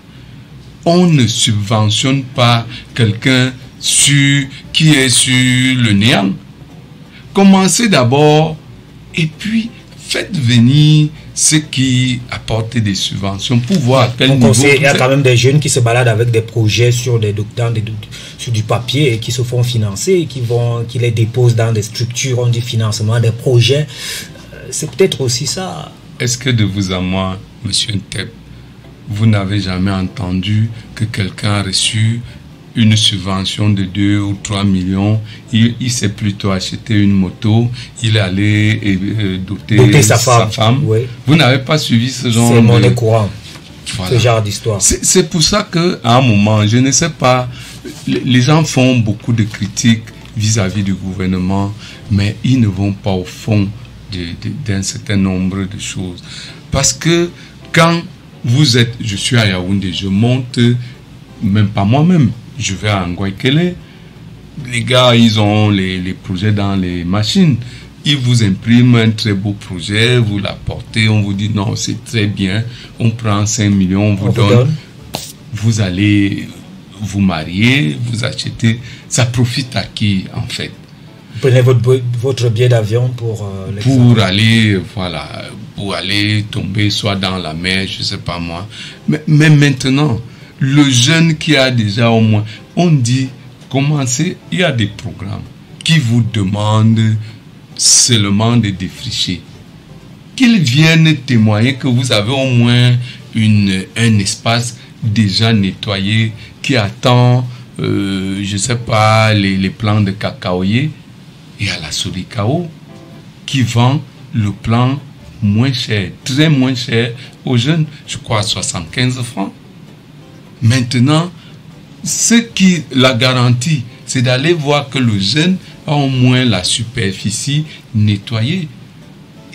On ne subventionne pas quelqu'un qui est sur le néant. Commencez d'abord et puis faites venir ceux qui apportent des subventions pour voir à quel niveau. Il y a quand même des jeunes qui se baladent avec des projets sur du papier et qui se font financer, qui les déposent dans des structures, on dit financement, des projets. C'est peut-être aussi ça. Est-ce que de vous à moi, monsieur Ntep, vous n'avez jamais entendu que quelqu'un a reçu une subvention de 2 ou 3 millions, il s'est plutôt acheté une moto, il est allé doter sa femme. Oui. Vous n'avez pas suivi ce genre de... C'est monnaie courante, voilà. Ce genre d'histoire. C'est pour ça qu'à un moment, je ne sais pas, les gens font beaucoup de critiques vis-à-vis du gouvernement, mais ils ne vont pas au fond d'un certain nombre de choses. Parce que quand je suis à Yaoundé, je monte, même pas moi-même, je vais à Ngoïkele, les gars, ils ont les projets dans les machines. Ils vous impriment un très beau projet, vous l'apportez, on vous dit non, c'est très bien, on prend 5 millions, on vous donne. Vous allez vous marier, vous achetez. Ça profite à qui, en fait? Vous prenez votre billet d'avion pour aller tomber soit dans la mer, je ne sais pas moi. Mais maintenant, le jeune qui a déjà au moins, on dit, commencez, il y a des programmes qui vous demandent seulement de défricher. Qu'ils viennent témoigner que vous avez au moins un espace déjà nettoyé qui attend, je ne sais pas, les plants de cacaoyer. Et à la Solicao qui vend le plan moins cher, très moins cher aux jeunes, je crois à 75 francs. Maintenant, ce qui la garantit, c'est d'aller voir que le jeune a au moins la superficie nettoyée.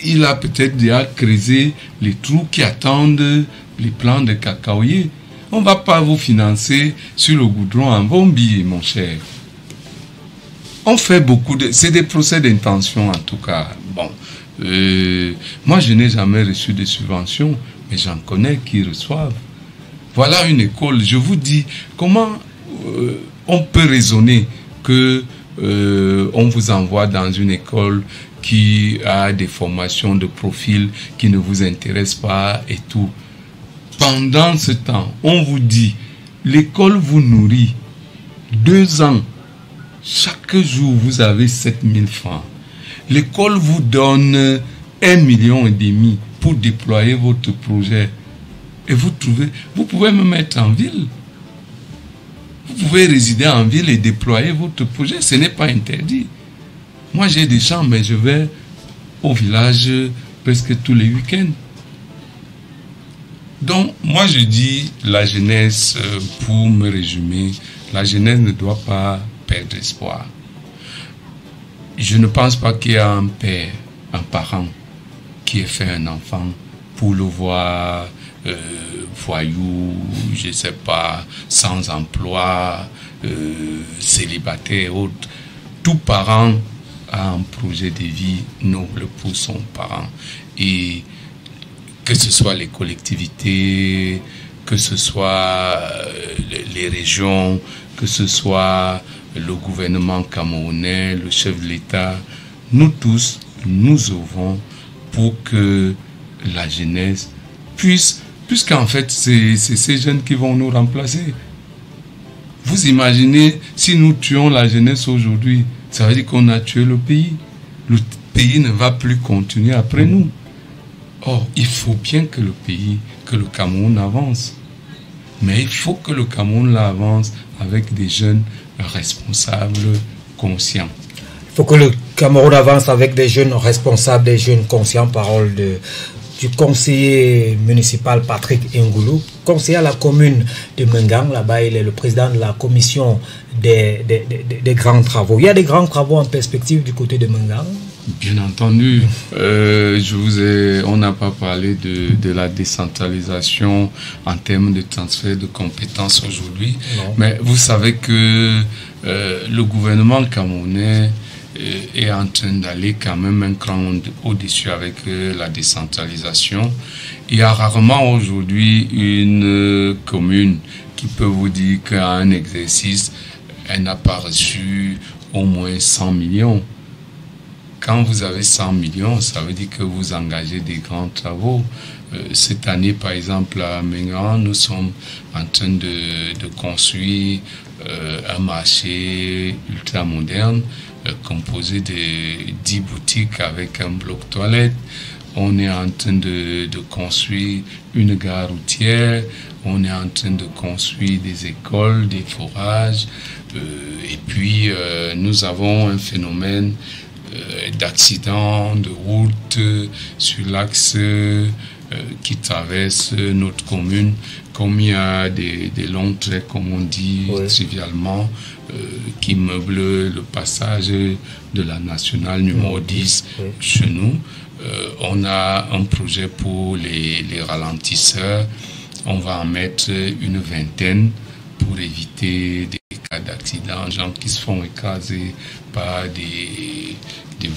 Il a peut-être déjà creusé les trous qui attendent les plants de cacaoyer. On ne va pas vous financer sur le goudron en bombi, mon cher. On fait beaucoup de... C'est des procès d'intention en tout cas. Bon, moi je n'ai jamais reçu de subventions, mais j'en connais qui reçoivent. Voilà une école. Je vous dis, comment on peut raisonner que on vous envoie dans une école qui a des formations de profil qui ne vous intéressent pas et tout. Pendant ce temps, on vous dit, l'école vous nourrit 2 ans. Chaque jour, vous avez 7 000 francs. L'école vous donne 1,5 million pour déployer votre projet. Et vous pouvez me mettre en ville. Vous pouvez résider en ville et déployer votre projet. Ce n'est pas interdit. Moi, j'ai des champs, mais je vais au village presque tous les week-ends. Donc, moi je dis, la jeunesse, pour me résumer, la jeunesse ne doit pas perdre espoir. Je ne pense pas qu'il y a un père, un parent, qui ait fait un enfant pour le voir voyou, je ne sais pas, sans emploi, célibataire et autres. Tout parent a un projet de vie noble pour son parent. Et que ce soit les collectivités, que ce soit les régions, que ce soit le gouvernement camerounais, le chef de l'État, nous tous, nous œuvrons pour que la jeunesse puisse, puisqu'en fait, c'est ces jeunes qui vont nous remplacer. Vous imaginez, si nous tuons la jeunesse aujourd'hui, ça veut dire qu'on a tué le pays. Le pays ne va plus continuer après nous. Or, il faut bien que le pays, que le Cameroun avance. Mais il faut que le Cameroun avance avec des jeunes responsables, conscients. Il faut que le Cameroun avance avec des jeunes responsables, des jeunes conscients. Parole du conseiller municipal Patrick Ngoulou, conseiller à la commune de Mengang. Là-bas, il est le président de la commission des grands travaux. Il y a des grands travaux en perspective du côté de Mengang? Bien entendu. On n'a pas parlé de la décentralisation en termes de transfert de compétences aujourd'hui. Mais vous savez que le gouvernement camerounais est en train d'aller quand même un cran au-dessus avec la décentralisation. Il y a rarement aujourd'hui une commune qui peut vous dire qu'à un exercice, elle n'a pas reçu au moins 100 millions. Quand vous avez 100 millions, ça veut dire que vous engagez des grands travaux. Cette année, par exemple, à Mengan, nous sommes en train de construire un marché ultra moderne composé de 10 boutiques avec un bloc toilette. On est en train de construire une gare routière. On est en train de construire des écoles, des forages. Et puis, nous avons un phénomène d'accidents de route sur l'axe qui traverse notre commune, comme il y a des longs traits, comme on dit trivialement, qui meublent le passage de la nationale numéro 10 chez nous. On a un projet pour les ralentisseurs. On va en mettre une vingtaine pour éviter des cas d'accident, gens qui se font écraser par des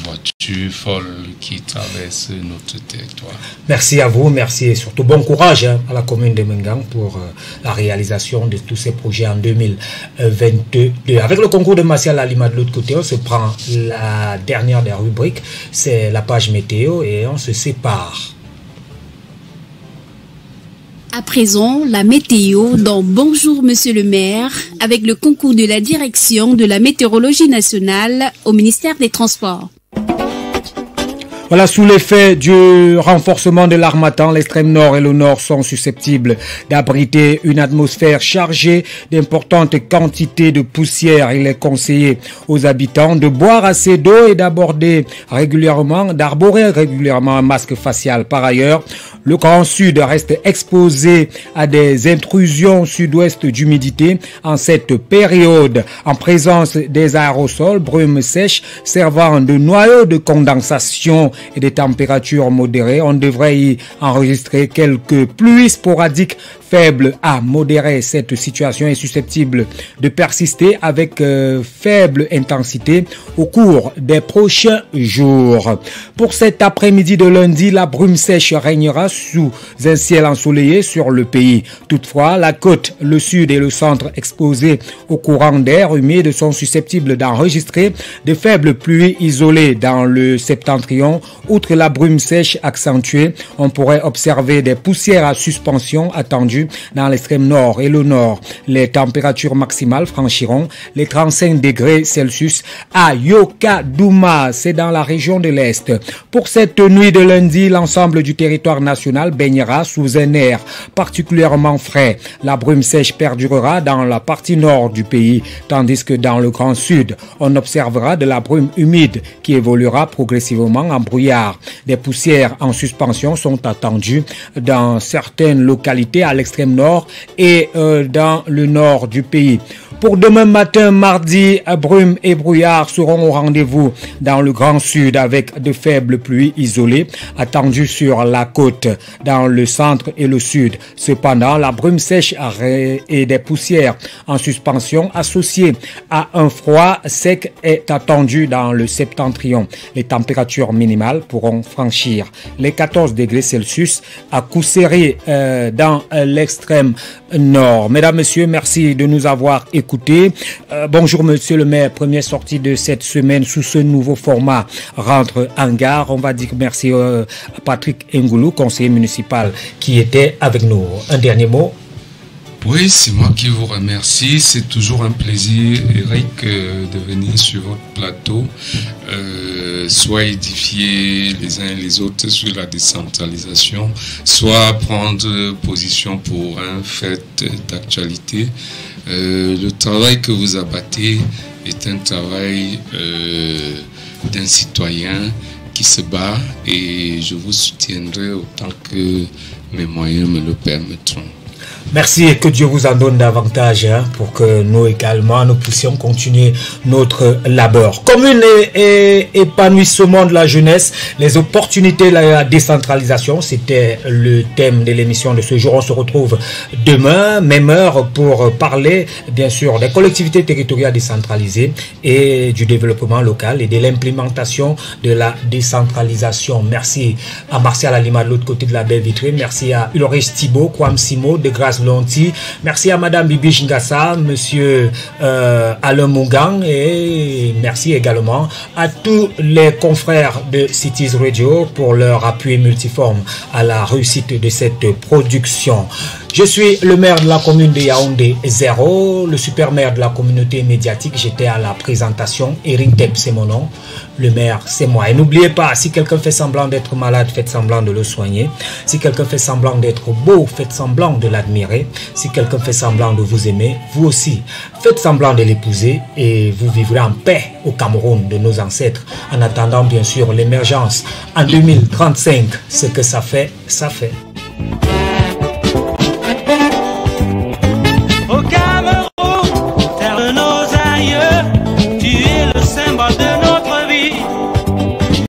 voitures folles qui traversent notre territoire. Merci à vous, merci et surtout bon courage à la commune de Mengang pour la réalisation de tous ces projets en 2022. Avec le concours de Martial Alima de l'autre côté, on se prend la dernière des rubriques, c'est la page météo et on se sépare. À présent, la météo dans Bonjour Monsieur le maire, avec le concours de la direction de la météorologie nationale au ministère des Transports. Voilà, sous l'effet du renforcement de l'harmattan, l'extrême nord et le nord sont susceptibles d'abriter une atmosphère chargée d'importantes quantités de poussière. Il est conseillé aux habitants de boire assez d'eau et d'arborer régulièrement un masque facial. Par ailleurs, le Grand Sud reste exposé à des intrusions sud-ouest d'humidité en cette période, en présence des aérosols, brumes sèches servant de noyau de condensation et des températures modérées. On devrait y enregistrer quelques pluies sporadiques faibles à modérées. Cette situation est susceptible de persister avec faible intensité au cours des prochains jours. Pour cet après-midi de lundi, la brume sèche régnera sous un ciel ensoleillé sur le pays. Toutefois, la côte, le sud et le centre exposés au courant d'air humide sont susceptibles d'enregistrer de faibles pluies isolées. Dans le septentrion, outre la brume sèche accentuée, on pourrait observer des poussières à suspension attendues attendues dans l'extrême nord et le nord. Les températures maximales franchiront les 35 degrés Celsius à Yokadouma, c'est dans la région de l'Est. Pour cette nuit de lundi, l'ensemble du territoire national baignera sous un air particulièrement frais. La brume sèche perdurera dans la partie nord du pays, tandis que dans le Grand Sud, on observera de la brume humide qui évoluera progressivement en brouillard. Des poussières en suspension sont attendues dans certaines localités à l'extrême nord et dans le nord du pays. Pour demain matin, mardi, brume et brouillard seront au rendez-vous dans le Grand Sud avec de faibles pluies isolées attendues sur la côte, dans le centre et le sud. Cependant, la brume sèche et des poussières en suspension associées à un froid sec est attendue dans le septentrion. Les températures minimales pourront franchir les 14 degrés Celsius à Kousséry dans l'extrême nord. Mesdames, Messieurs, merci de nous avoir écoutés. Bonjour Monsieur le maire, première sortie de cette semaine sous ce nouveau format rentre en gare. On va dire merci à Patrick Ngoulou, conseiller municipal, qui était avec nous. Un dernier mot. Oui, c'est moi qui vous remercie. C'est toujours un plaisir, Eric, de venir sur votre plateau, soit édifier les uns et les autres sur la décentralisation, soit prendre position pour un fait d'actualité. Le travail que vous abattez est un travail d'un citoyen qui se bat et je vous soutiendrai autant que mes moyens me le permettront. Merci et que Dieu vous en donne davantage pour que nous également nous puissions continuer notre labeur. Commune et épanouissement de la jeunesse, les opportunités de la décentralisation, c'était le thème de l'émission de ce jour. On se retrouve demain, même heure, pour parler bien sûr des collectivités territoriales décentralisées et du développement local et de l'implémentation de la décentralisation. Merci à Martial Alima de l'autre côté de la baie vitrée. Merci à Ulrich Thibault, Kwam Simo de Grâce Lonti. Merci à Madame Bibi Ngassa, Monsieur Alain Mougang et merci également à tous les confrères de Cities Radio pour leur appui multiforme à la réussite de cette production. Je suis le maire de la commune de Yaoundé 0, le super maire de la communauté médiatique. J'étais à la présentation. Eric Tep, c'est mon nom. Le maire, c'est moi. Et n'oubliez pas, si quelqu'un fait semblant d'être malade, faites semblant de le soigner. Si quelqu'un fait semblant d'être beau, faites semblant de l'admirer. Si quelqu'un fait semblant de vous aimer, vous aussi, faites semblant de l'épouser et vous vivrez en paix au Cameroun de nos ancêtres. En attendant, bien sûr, l'émergence en 2035. Ce que ça fait, ça fait.